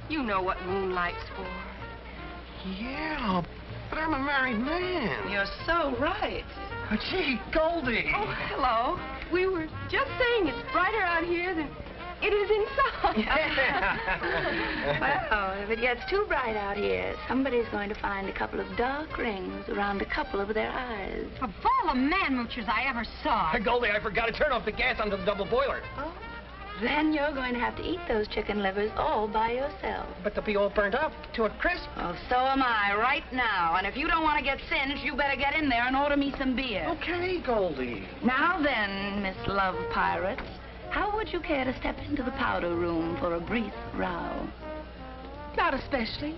You know what moonlight's for. Yeah, but I'm a married man. You're so right. Gee, Goldie. Oh, hello. We were just saying it's brighter out here than it is inside. Well, if it gets too bright out here, somebody's going to find a couple of dark rings around a couple of their eyes. Of all the man-moochers I ever saw. Hey, Goldie, I forgot to turn off the gas under the double boiler. Oh. Then you're going to have to eat those chicken livers all by yourself. But they'll be all burnt up to a crisp. Well, so am I right now. And if you don't want to get singed, you better get in there and order me some beer. Okay, Goldie. Now then, Miss Love Pirates, how would you care to step into the powder room for a brief row? Not especially.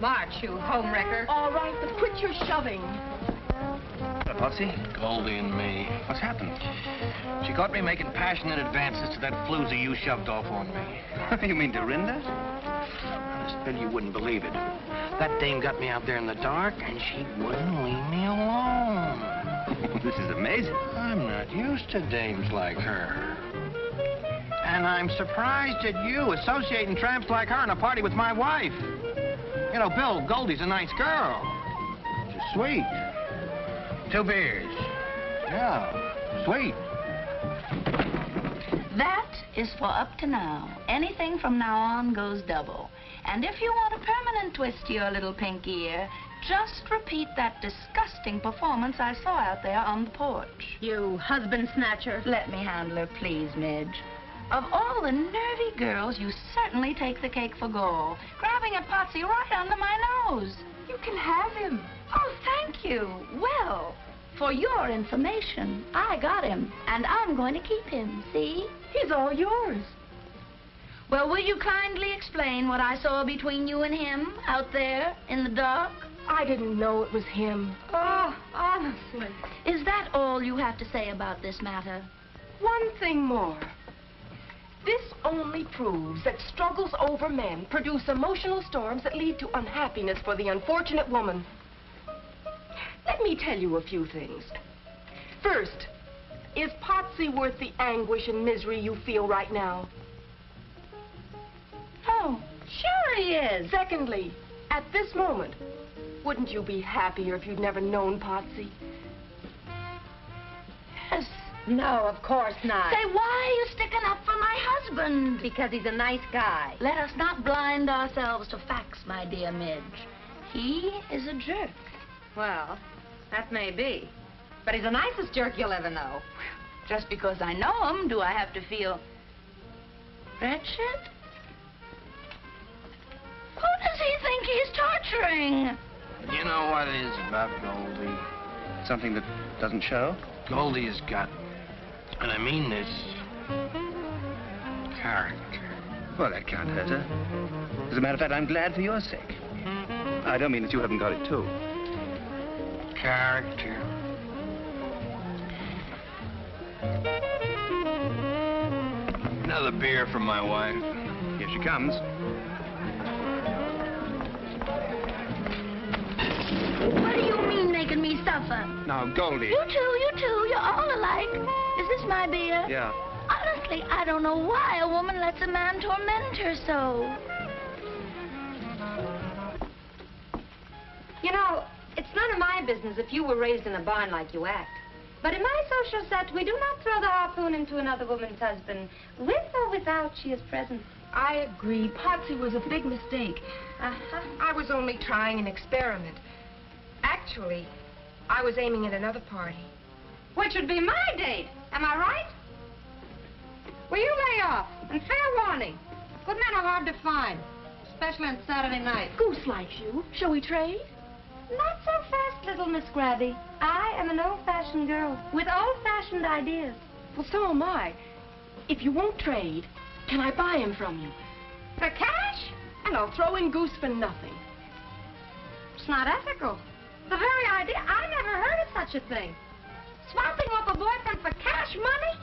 March, you homewrecker. All right, but quit your shoving. Potsy? Goldie and me. What's happened? She caught me making passionate advances to that floozy you shoved off on me. You mean Dorinda? Honest, Bill, you wouldn't believe it. That dame got me out there in the dark, and she wouldn't leave me alone. This is amazing. I'm not used to dames like her. And I'm surprised at you associating tramps like her in a party with my wife. You know, Bill, Goldie's a nice girl. She's sweet. 2 beers. Yeah, sweet. That is for up to now. Anything from now on goes double. And if you want a permanent twist to your little pink ear, just repeat that disgusting performance I saw out there on the porch. You husband snatcher. Let me handle her, please, Midge. Of all the nervy girls, you certainly take the cake for gall, grabbing at Potsy right under my nose. You can have him. Oh, thank you. Well, for your information, I got him, and I'm going to keep him, see? He's all yours. Well, will you kindly explain what I saw between you and him out there in the dark? I didn't know it was him. Oh, honestly. Is that all you have to say about this matter? One thing more. This only proves that struggles over men produce emotional storms that lead to unhappiness for the unfortunate woman. Let me tell you a few things. First, is Potsy worth the anguish and misery you feel right now? Oh, Sure he is. Secondly, at this moment, wouldn't you be happier if you'd never known Potsy? yes. No, of course not. Say, why are you sticking up for my husband? Because he's a nice guy. Let us not blind ourselves to facts, my dear Midge. He is a jerk. Well, that may be. But he's the nicest jerk you'll ever know. Just because I know him, do I have to feel wretched? Who does he think he's torturing? You know what it is about Goldie? Something that doesn't show? Goldie has got, and I mean this, character. Well, that can't hurt her. As a matter of fact, I'm glad for your sake. I don't mean that you haven't got it, too. Character. Another beer from my wife. Here she comes. What do you mean making me suffer? Now, Goldie. You two, you're all alike. Is this my beer? Yeah. Honestly, I don't know why a woman lets a man torment her so. You know, it's none of my business if you were raised in a barn like you act. But in my social set, we do not throw the harpoon into another woman's husband, with or without she is present. I agree. Potsy was a big mistake. Uh-huh. I was only trying an experiment. Actually, I was aiming at another party. Which would be my date. Am I right? Well, you lay off. And fair warning. Good men are hard to find, especially on Saturday night. Goose likes you. Shall we trade? Not so fast, little Miss Grabby. I am an old-fashioned girl with old-fashioned ideas. Well, so am I. If you won't trade, can I buy him from you? For cash? And I'll throw in Goose for nothing. It's not ethical. The very idea, I never heard of such a thing. Swapping off a boyfriend for cash money?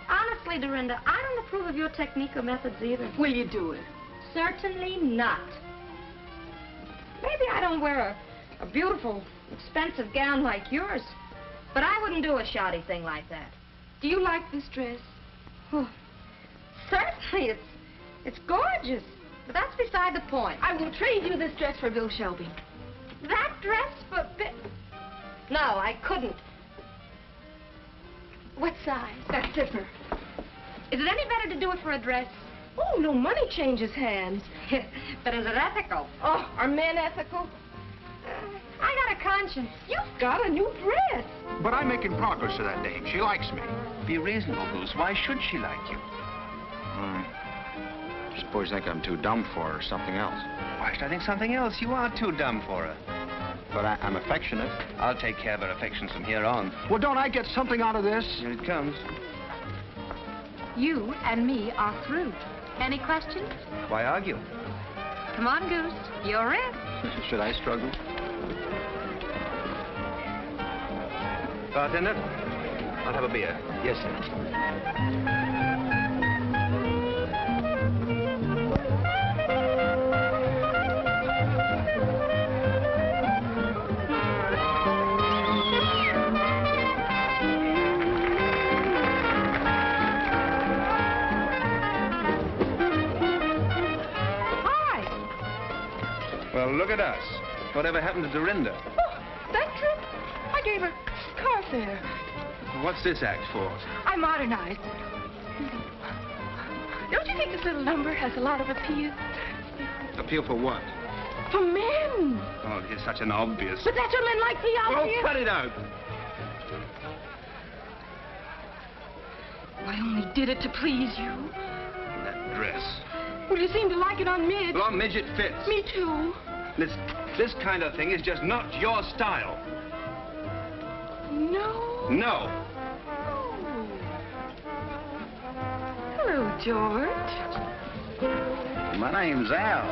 Honestly, Dorinda, I don't approve of your technique or methods either. Will you do it? Certainly not. Maybe I don't wear a beautiful, expensive gown like yours, but I wouldn't do a shoddy thing like that. Do you like this dress? Oh, certainly, it's gorgeous, but that's beside the point. I will trade you this dress for Bill Shelby. That dress for No, I couldn't. What size? That zipper. Is it any better to do it for a dress? Oh, no money changes hands. But is it ethical? Oh, are men ethical? I got a conscience. You've got a new dress. But I'm making progress with that dame. She likes me. Be reasonable, Goose. Why should she like you? I suppose you think I'm too dumb for her or something else. Why should I think something else? You are too dumb for her. But I'm affectionate. I'll take care of her affections from here on. Well, don't I get something out of this? Here it comes. You and me are through. Any questions? Why argue? Come on, Goose. You're in. Should I struggle? Bartender, I'll have a beer. Yes, sir. at us. Whatever happened to Dorinda? Oh, that trip? I gave her car fare. What's this act for? I modernized. Don't you think this little number has a lot of appeal? Appeal for what? For men. Oh, you're such an obvious... But that's what men like me out Oh, here. cut it out. I only did it to please you. That dress. Well, you seem to like it on Midge. Well, on Midge, it fits. Me too. This kind of thing is just not your style. No. No. Oh. Hello, George. My name's Al.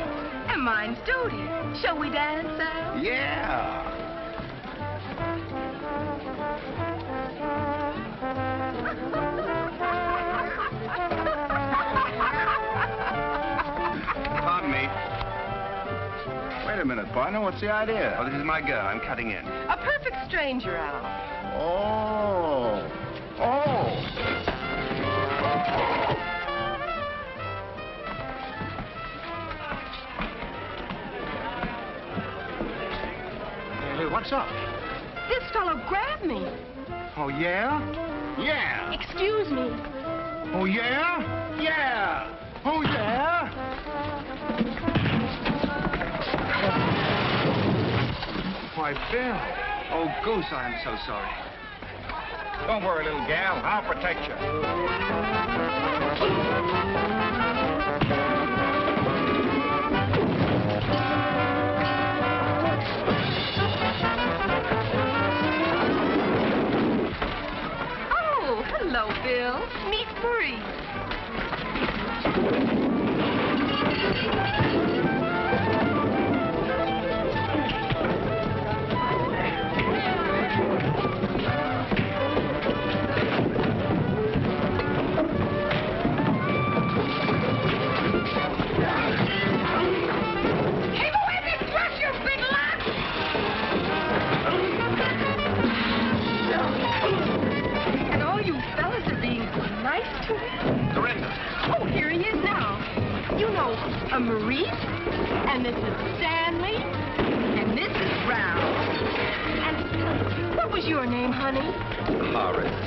And mine's Dodie. Shall we dance, Al? Yeah. Pardon me. Wait a minute, partner. What's the idea? Oh, this is my girl. I'm cutting in. A perfect stranger, Al. Oh. Oh. Hey, what's up? This fellow grabbed me. Oh, yeah? Yeah. Excuse me. Oh, yeah? Yeah. Oh, yeah? Why, Bill. Oh, Goose, I am so sorry. Don't worry, little gal. I'll protect you. Oh, hello, Bill. Meet Marie. And all you fellas are being so nice to him. Dorinda. Oh, here he is now. You know, a Maurice, and this is Stanley, and this is Ralph. And what was your name, honey? Horace.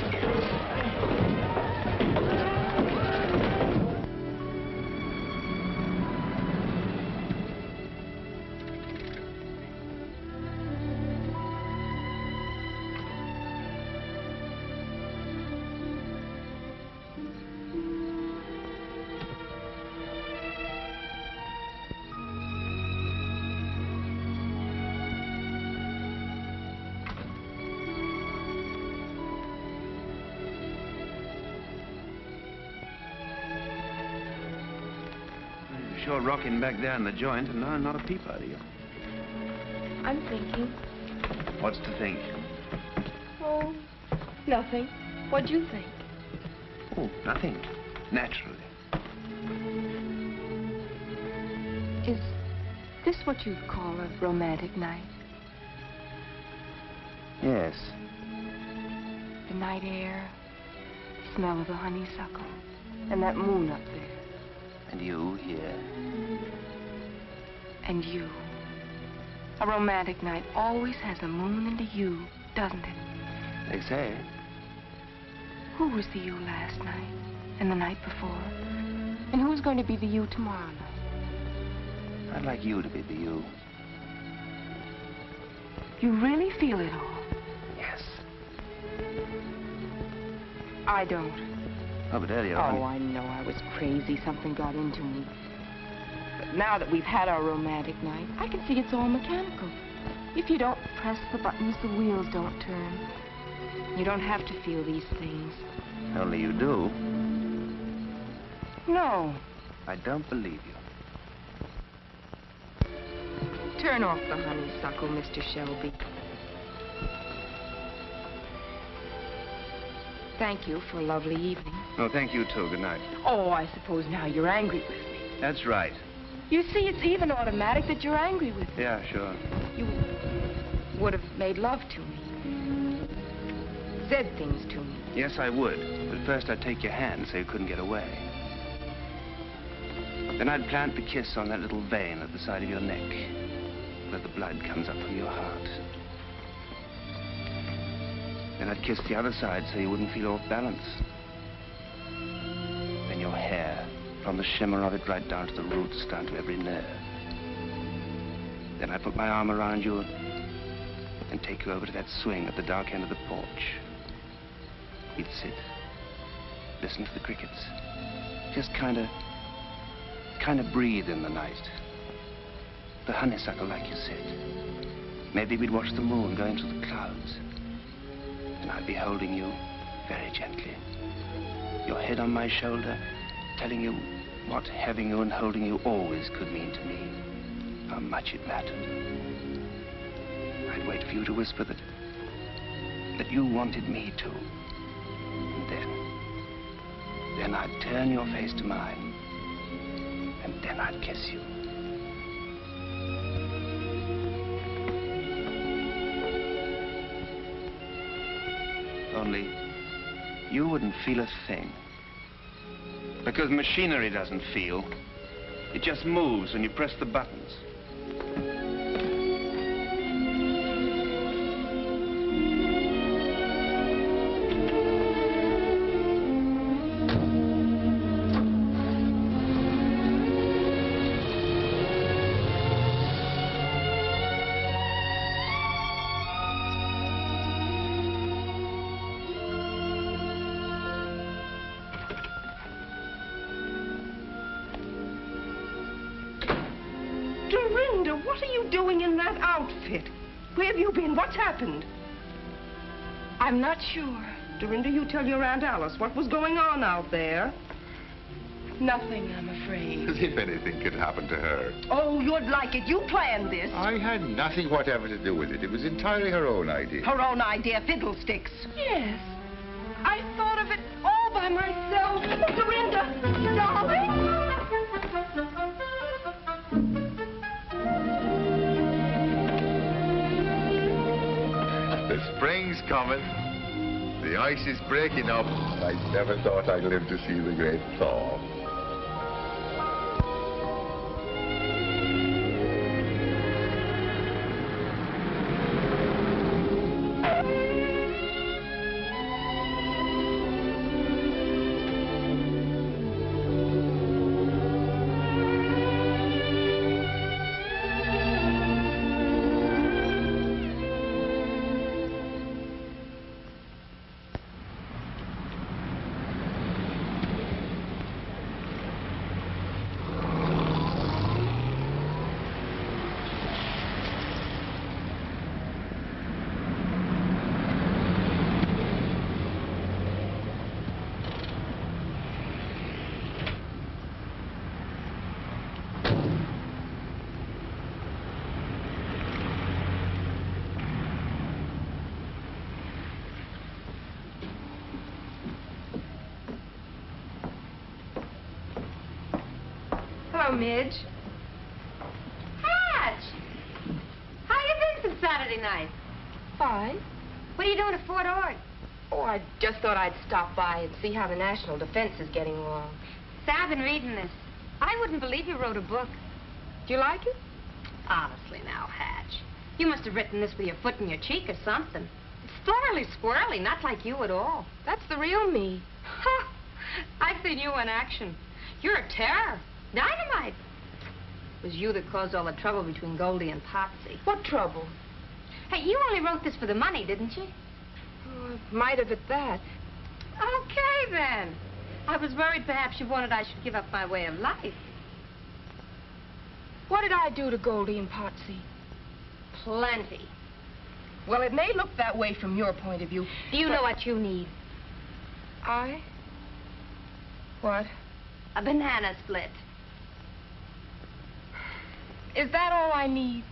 Sure rocking back there in the joint, and not a peep out of you. I'm thinking. What's to think? Oh, nothing. What'd you think? Oh, nothing. Naturally. Is this what you'd call a romantic night? Yes. The night air, smell of the honeysuckle, and that moon up there. And you here. And you. A romantic night always has a moon and a you, doesn't it? They say. Who was the you last night and the night before? And who's going to be the you tomorrow night? I'd like you to be the you. You really feel it all? Yes. I don't. Oh, but Eddie, Oh, I know I was crazy. Something got into me. But now that we've had our romantic night, I can see it's all mechanical. If you don't press the buttons, the wheels don't turn. You don't have to feel these things. Only you do. No. I don't believe you. Turn off the honeysuckle, Mr. Shelby. Thank you for a lovely evening. No, thank you, too. Good night. Oh, I suppose now you're angry with me. That's right. You see, it's even automatic that you're angry with me. Yeah, sure. You would have made love to me. Said things to me. Yes, I would. But first I'd take your hand so you couldn't get away. Then I'd plant the kiss on that little vein at the side of your neck. side comes up from your heart. Then I'd kiss the other side so you wouldn't feel off balance. Then your hair, from the shimmer of it right down to the roots, down to every nerve. Then I'd put my arm around you and take you over to that swing at the dark end of the porch. We'd sit, listen to the crickets, just kind of breathe in the night. The honeysuckle, like you said. Maybe we'd watch the moon going through the clouds. And I'd be holding you very gently. Your head on my shoulder, telling you what having you and holding you always could mean to me. How much it mattered. I'd wait for you to whisper that you wanted me to. And then I'd turn your face to mine. And then I'd kiss you. Only, you wouldn't feel a thing. Because machinery doesn't feel. It just moves when you press the buttons. Dorinda, what are you doing in that outfit? Where have you been? What's happened? I'm not sure. Dorinda, you tell your Aunt Alice what was going on out there. Nothing, I'm afraid. As if anything could happen to her. Oh, you'd like it. You planned this. I had nothing whatever to do with it. It was entirely her own idea. Her own idea, fiddlesticks. Yes. I thought of it all by myself. Dorinda, darling. The spring's coming. The ice is breaking up. I never thought I'd live to see the great thaw. Hello, Midge. Hatch! How you been since Saturday night? Fine. What are you doing at Fort Ord? Oh, I just thought I'd stop by and see how the national defense is getting along. Say, I've been reading this. I wouldn't believe you wrote a book. Do you like it? Honestly now, Hatch. You must have written this with your foot in your cheek or something. It's thoroughly squirrely, not like you at all. That's the real me. Ha! I've seen you in action. You're a terror. Dynamite. It was you that caused all the trouble between Goldie and Potsy. What trouble? Hey, you only wrote this for the money, didn't you? Oh, I might have at that. Okay, then. I was worried perhaps you wanted I should give up my way of life. What did I do to Goldie and Potsy? Plenty. Well, it may look that way from your point of view. Do you know what you need? I? What? A banana split. Is that all I need?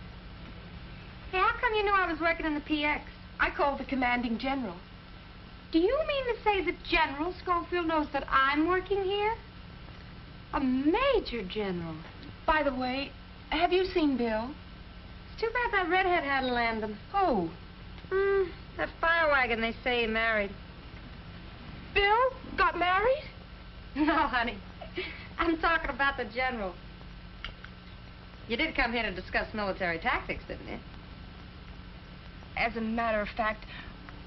Hey, how come you knew I was working in the PX? I called the commanding general. Do you mean to say that General Schofield knows that I'm working here? A major general. By the way, have you seen Bill? It's too bad that redhead had to land him. Who? That fire wagon they say he married. Bill got married? No, honey. I'm talking about the general. You did come here to discuss military tactics, didn't you? As a matter of fact,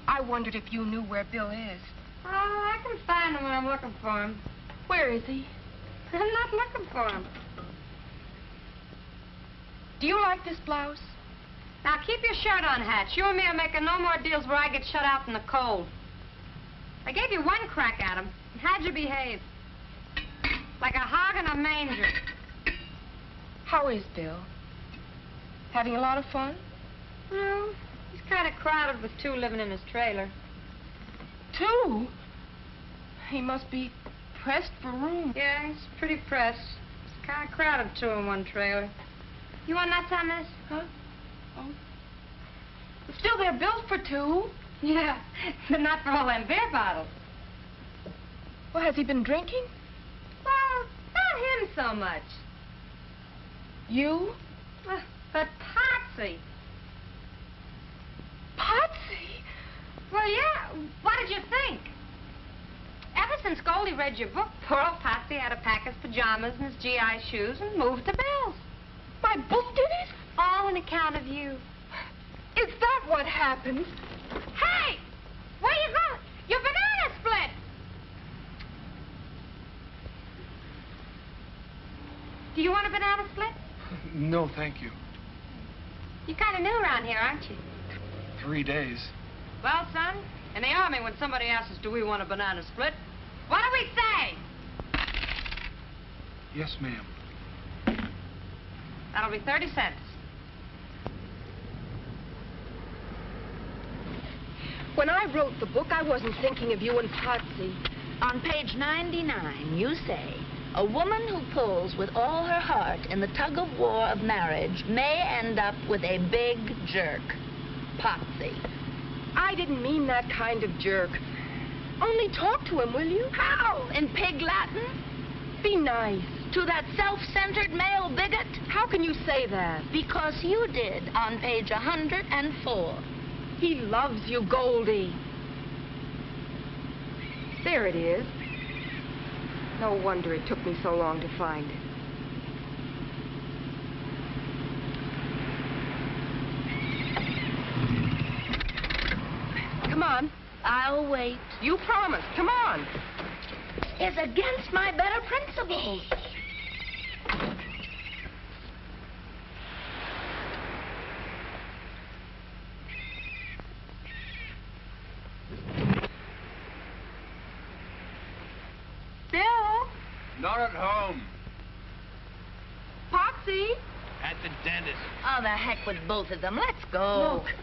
I wondered if you knew where Bill is. Oh, I can find him when I'm looking for him. Where is he? I'm not looking for him. Do you like this blouse? Now, keep your shirt on, Hatch. You and me are making no more deals where I get shut out in the cold. I gave you one crack at him. How'd you behave? Like a hog in a manger. How is Bill? Having a lot of fun? No, he's kind of crowded with two living in his trailer. Two? He must be pressed for room. Yeah, he's pretty pressed. It's kind of crowded, two in one trailer. You want nuts on this? Huh? Oh. But still, they're built for two. Yeah, but not for all them beer bottles. Well, has he been drinking? Well, not him so much. You? But Potsy. Potsy? Well, yeah. What did you think? Ever since Goldie read your book, poor old Potsy had to pack his pajamas and his GI shoes and move to Bill's. My book did it? All on account of you. Is that what happened? Hey! Where you going? Your banana split! Do you want a banana split? No, thank you. You're kind of new around here, aren't you? 3 days. Well, son, in the Army, when somebody asks us, do we want a banana split, what do we say? Yes, ma'am. That'll be 30 cents. When I wrote the book, I wasn't thinking of you and Potsy. On page 99, you say, a woman who pulls with all her heart in the tug-of-war of marriage may end up with a big jerk. Potsy. I didn't mean that kind of jerk. Only talk to him, will you? How? In pig Latin? Be nice. To that self-centered male bigot? How can you say that? Because you did on page 104. He loves you, Goldie. There it is. No wonder it took me so long to find it. Come on. I'll wait. You promised. Come on. It's against my better principles. Bill? Not at home. Potsy? At the dentist. Oh, the heck with both of them. Let's go. Look,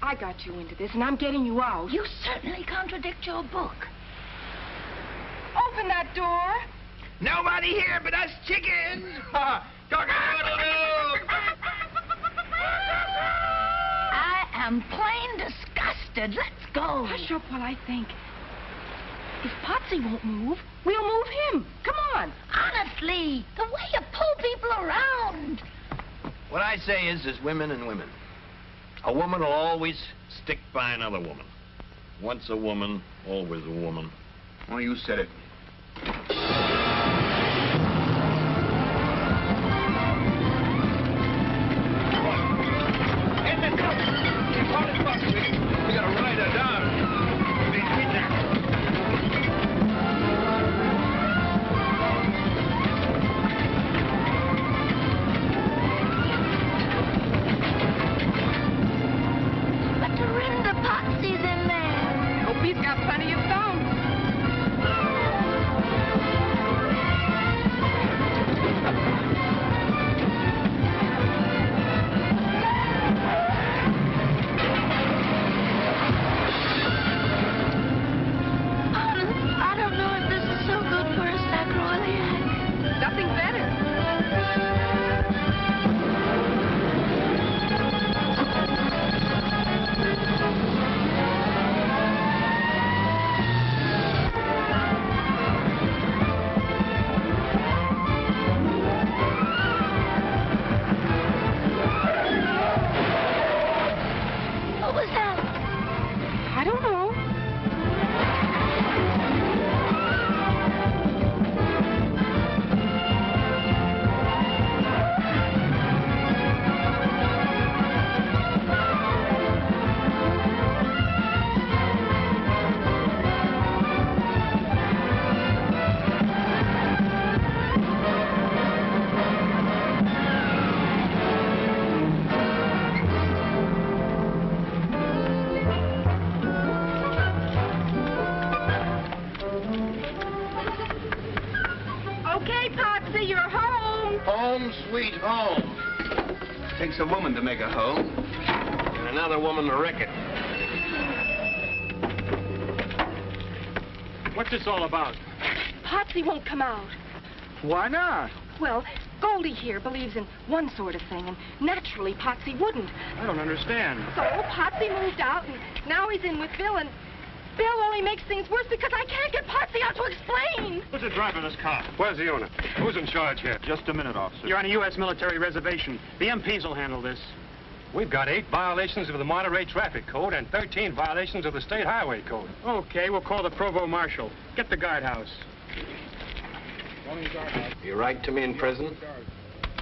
I got you into this, and I'm getting you out. You certainly contradict your book. Open that door. Nobody here but us chickens. I am plain disgusted. Let's go. Hush up while I think. If Potsy won't move, we'll move him. Come on. Honestly, the way you pull people around. What I say is, there's women and women. A woman will always stick by another woman. Once a woman, always a woman. Well, you said it. We gotta ride her down. Be kidnapped. But Dorinda Potsy's in there. Hope he's got plenty of bones. Takes a woman to make a home. And another woman to wreck it. What's this all about? Potsy won't come out. Why not? Well, Goldie here believes in one sort of thing, and naturally Potsy wouldn't. I don't understand. So Potsy moved out, and now he's in with Bill, and Bill only makes things worse because I can't get Potsy out to explain. Who's the driver of this car? Where's the owner? Who's in charge here? Just a minute, officer. You're on a U.S. military reservation. The MPs will handle this. We've got 8 violations of the Monterey Traffic Code and 13 violations of the State Highway Code. Okay, we'll call the Provost Marshal. Get the guardhouse. You write to me in prison?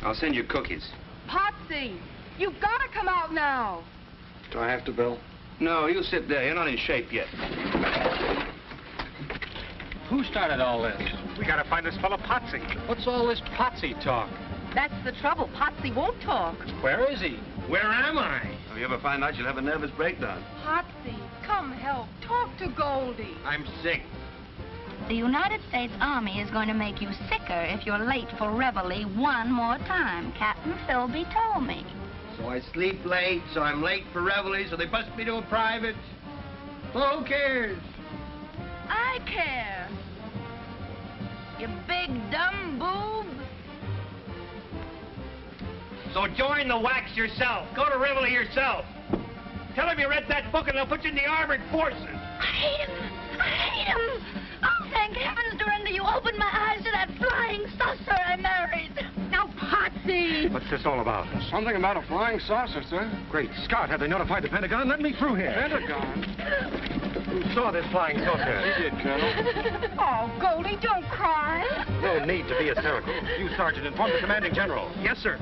I'll send you cookies. Potsy, you've got to come out now. Do I have to, Bill? No, you sit there. You're not in shape yet. Who started all this? We gotta find this fellow Potsy. What's all this Potsy talk? That's the trouble. Potsy won't talk. Where is he? Where am I? If you ever find out, you'll have a nervous breakdown. Potsy, come help. Talk to Goldie. I'm sick. The United States Army is going to make you sicker if you're late for reveille one more time. Captain Philby told me. So I sleep late, so I'm late for reveille, so they bust me to a private. Well, who cares? I care. You big dumb boob. So join the wax yourself. Go to reveille yourself. Tell them you read that book and they'll put you in the armored forces. I hate him. I hate him. Oh, thank heavens, Dorinda, you opened my eyes to that flying saucer I married. Now, Potsy. What's this all about? Something about a flying saucer, sir. Great Scott, have they notified the Pentagon? Let me through here. Pentagon? Who saw this flying saucer? He did, Colonel. Oh, Goldie, don't cry. No need to be hysterical. You, Sergeant, inform the commanding general. Yes, sir.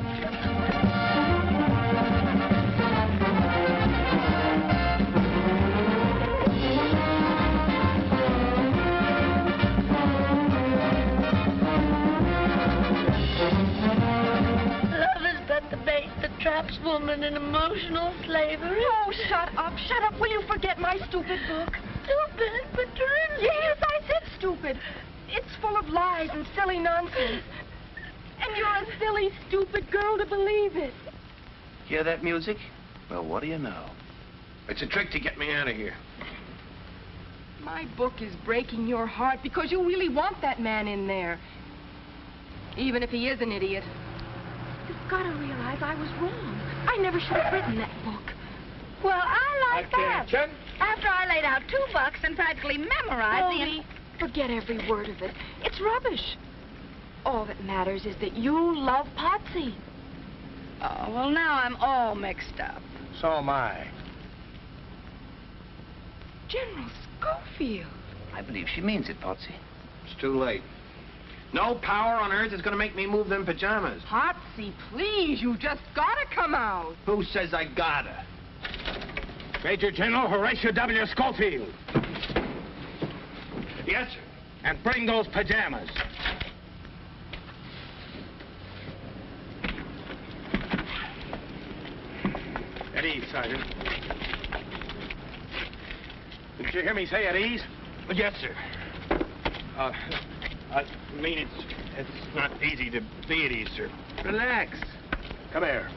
Traps woman in emotional slavery. Oh, shut up. Shut up. Will you forget my stupid book? Stupid, but Dorinda. Yes, I said stupid. It's full of lies and silly nonsense. And you're a silly, stupid girl to believe it. Hear that music? Well, what do you know? It's a trick to get me out of here. My book is breaking your heart because you really want that man in there. Even if he is an idiot. You've got to realize I was wrong. I never should have written that book. Well, I like that. Attention. After I laid out $2 and practically memorized Goldie, forget every word of it. It's rubbish. All that matters is that you love Potsy. Oh, well, now I'm all mixed up. So am I. General Schofield. I believe she means it, Potsy. It's too late. No power on earth is going to make me move them pajamas. Potsy, please, you just gotta come out. Who says I gotta? Major General Horatio W. Schofield. Yes, sir. And bring those pajamas. At ease, Sergeant. Did you hear me say at ease? Yes, sir. I mean, it's not easy to be at ease, sir. Relax. Come here.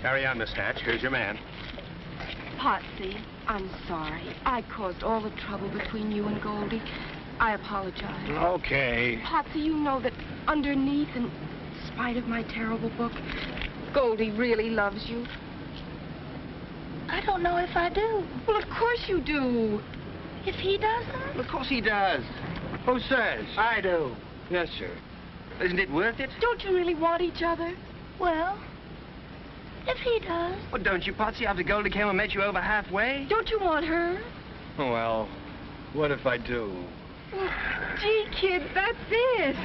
Carry on, Miss Hatch. Here's your man. Potsy, I'm sorry. I caused all the trouble between you and Goldie. I apologize. Okay. Potsy, you know that underneath, in spite of my terrible book, Goldie really loves you. I don't know if I do. Well, of course you do. If he doesn't? Well, of course he does. Who says? I do. Yes, sir. Isn't it worth it? Don't you really want each other? Well, if he does. Well, don't you, Potsy, after Goldie came and met you over halfway? Don't you want her? Well, what if I do? Gee, kid, that's it.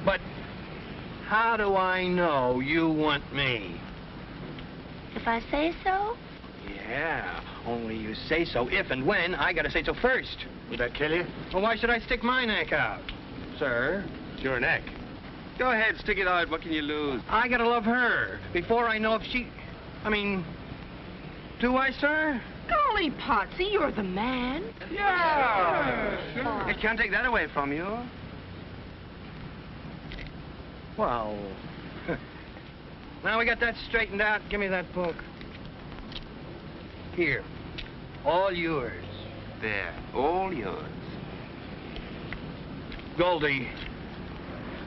But how do I know you want me? If I say so? Yeah, only you say so if and when I gotta say so first. Would that kill you? Well, why should I stick my neck out? Sir, it's your neck. Go ahead, stick it out. What can you lose? I gotta love her before I know if she... I mean, do I, sir? Golly, Potsy, you're the man. Yeah. I can't take that away from you. Well, now we got that straightened out, give me that book. Here, all yours. There, all yours. Goldie,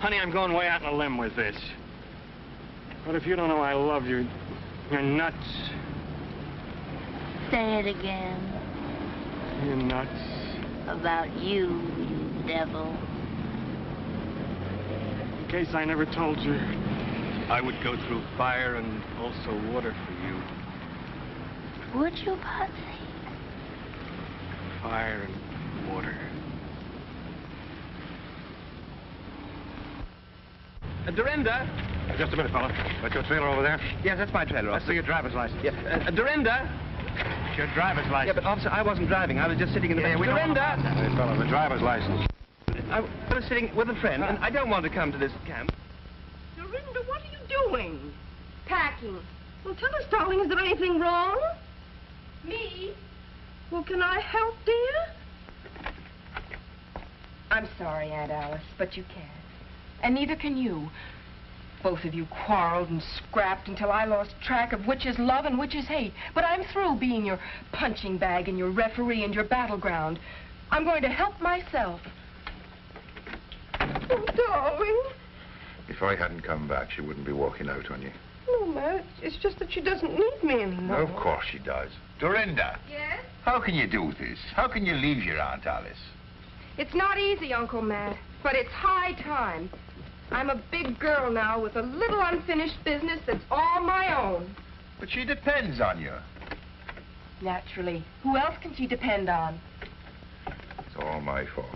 honey, I'm going way out on a limb with this. But if you don't know I love you, you're nuts. Say it again. You're nuts. About you, you devil. In case I never told you, I would go through fire and also water for you. Would you, Patsy? Fire and water. Dorinda! Just a minute, fella. That's your trailer over there? Yes, that's my trailer, Let's officer. see your driver's license. Yeah. Dorinda! It's your driver's license. Yeah, but officer, I wasn't driving. I was just sitting in the back. we don't want Dorinda! Hey, fella, the driver's license. I was sitting with a friend, and I don't want to come to this camp. Dorinda, what are you doing? Packing. Well, tell us, darling, is there anything wrong? Me? Well, can I help, dear? I'm sorry, Aunt Alice, but you can't. And neither can you. Both of you quarreled and scrapped until I lost track of which is love and which is hate. But I'm through being your punching bag and your referee and your battleground. I'm going to help myself. Oh, darling. If I hadn't come back, she wouldn't be walking out on you. No, Matt, it's just that she doesn't need me anymore. Of course she does. Dorinda, Yes? how can you do this? How can you leave your Aunt Alice? It's not easy, Uncle Matt, but it's high time. I'm a big girl now with a little unfinished business that's all my own. But she depends on you. Naturally. Who else can she depend on? It's all my fault.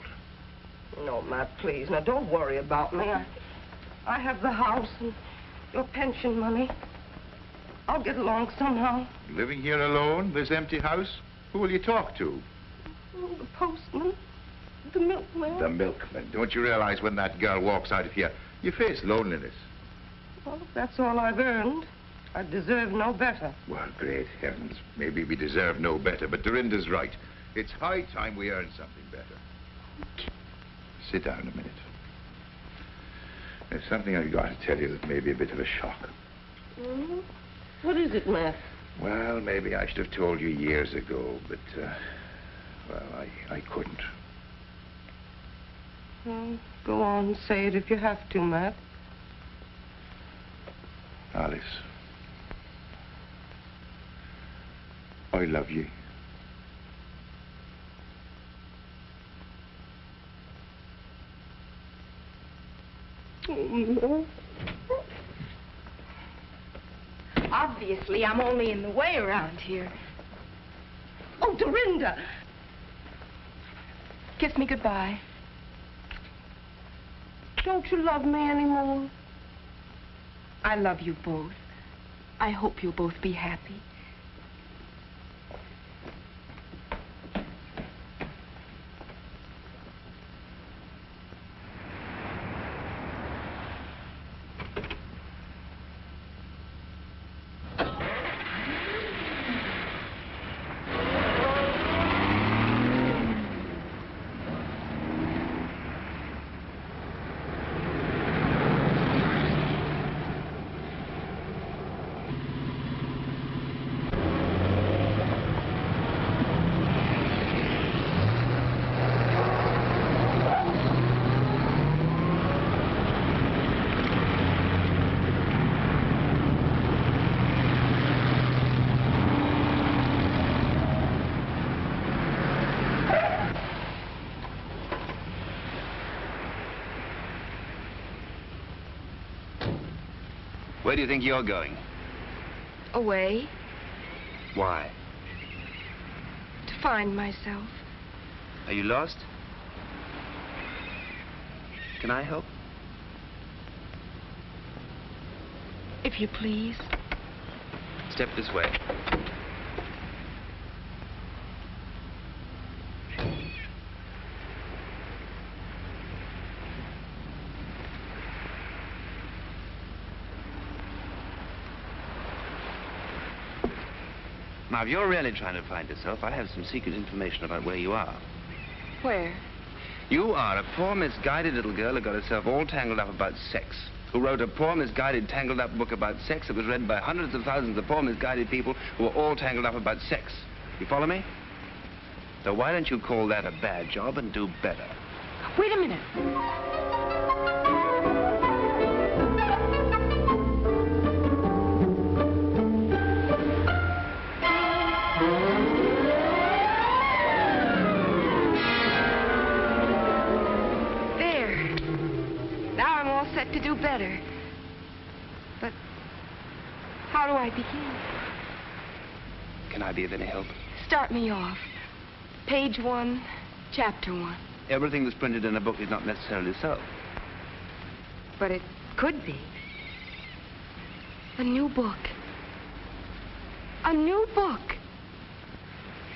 No, Matt, please. Now, don't worry about me. I have the house and your pension money. I'll get along somehow. Living here alone, this empty house? Who will you talk to? Oh, the postman, the milkman. The milkman. Don't you realize when that girl walks out of here, you face loneliness? Well, if that's all I've earned, I deserve no better. Well, great heavens. Maybe we deserve no better, but Dorinda's right. It's high time we earned something better. Sit down a minute. There's something I've got to tell you that may be a bit of a shock. Mm-hmm. What is it, Matt? Well, maybe I should have told you years ago, but, well, I couldn't. Well, go on and say it if you have to, Matt. Alice, I love you. Oh, Obviously, I'm only in the way around here. Oh, Dorinda! Kiss me goodbye. Don't you love me anymore? I love you both. I hope you'll both be happy. Where do you think you're going? Away Why? to find myself. Are you lost? Can I help? If you please. Step this way. Now, if you're really trying to find yourself, I have some secret information about where you are. Where? You are a poor, misguided little girl who got herself all tangled up about sex. who wrote a poor, misguided, tangled up book about sex that was read by hundreds of thousands of poor, misguided people who were all tangled up about sex. You follow me? So why don't you call that a bad job and do better? Wait a minute. There. Now I'm all set to do better. But how do I begin? Can I be of any help? Start me off. Page 1, chapter 1. Everything that's printed in a book is not necessarily so. But it could be. A new book. A new book.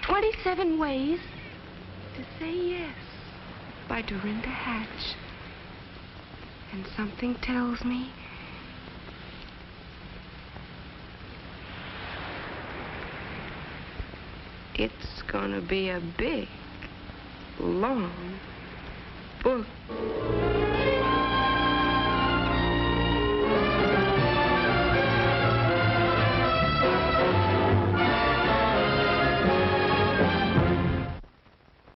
27 Ways to Say Yes by Dorinda Hatch. And something tells me it's gonna be a big, long book.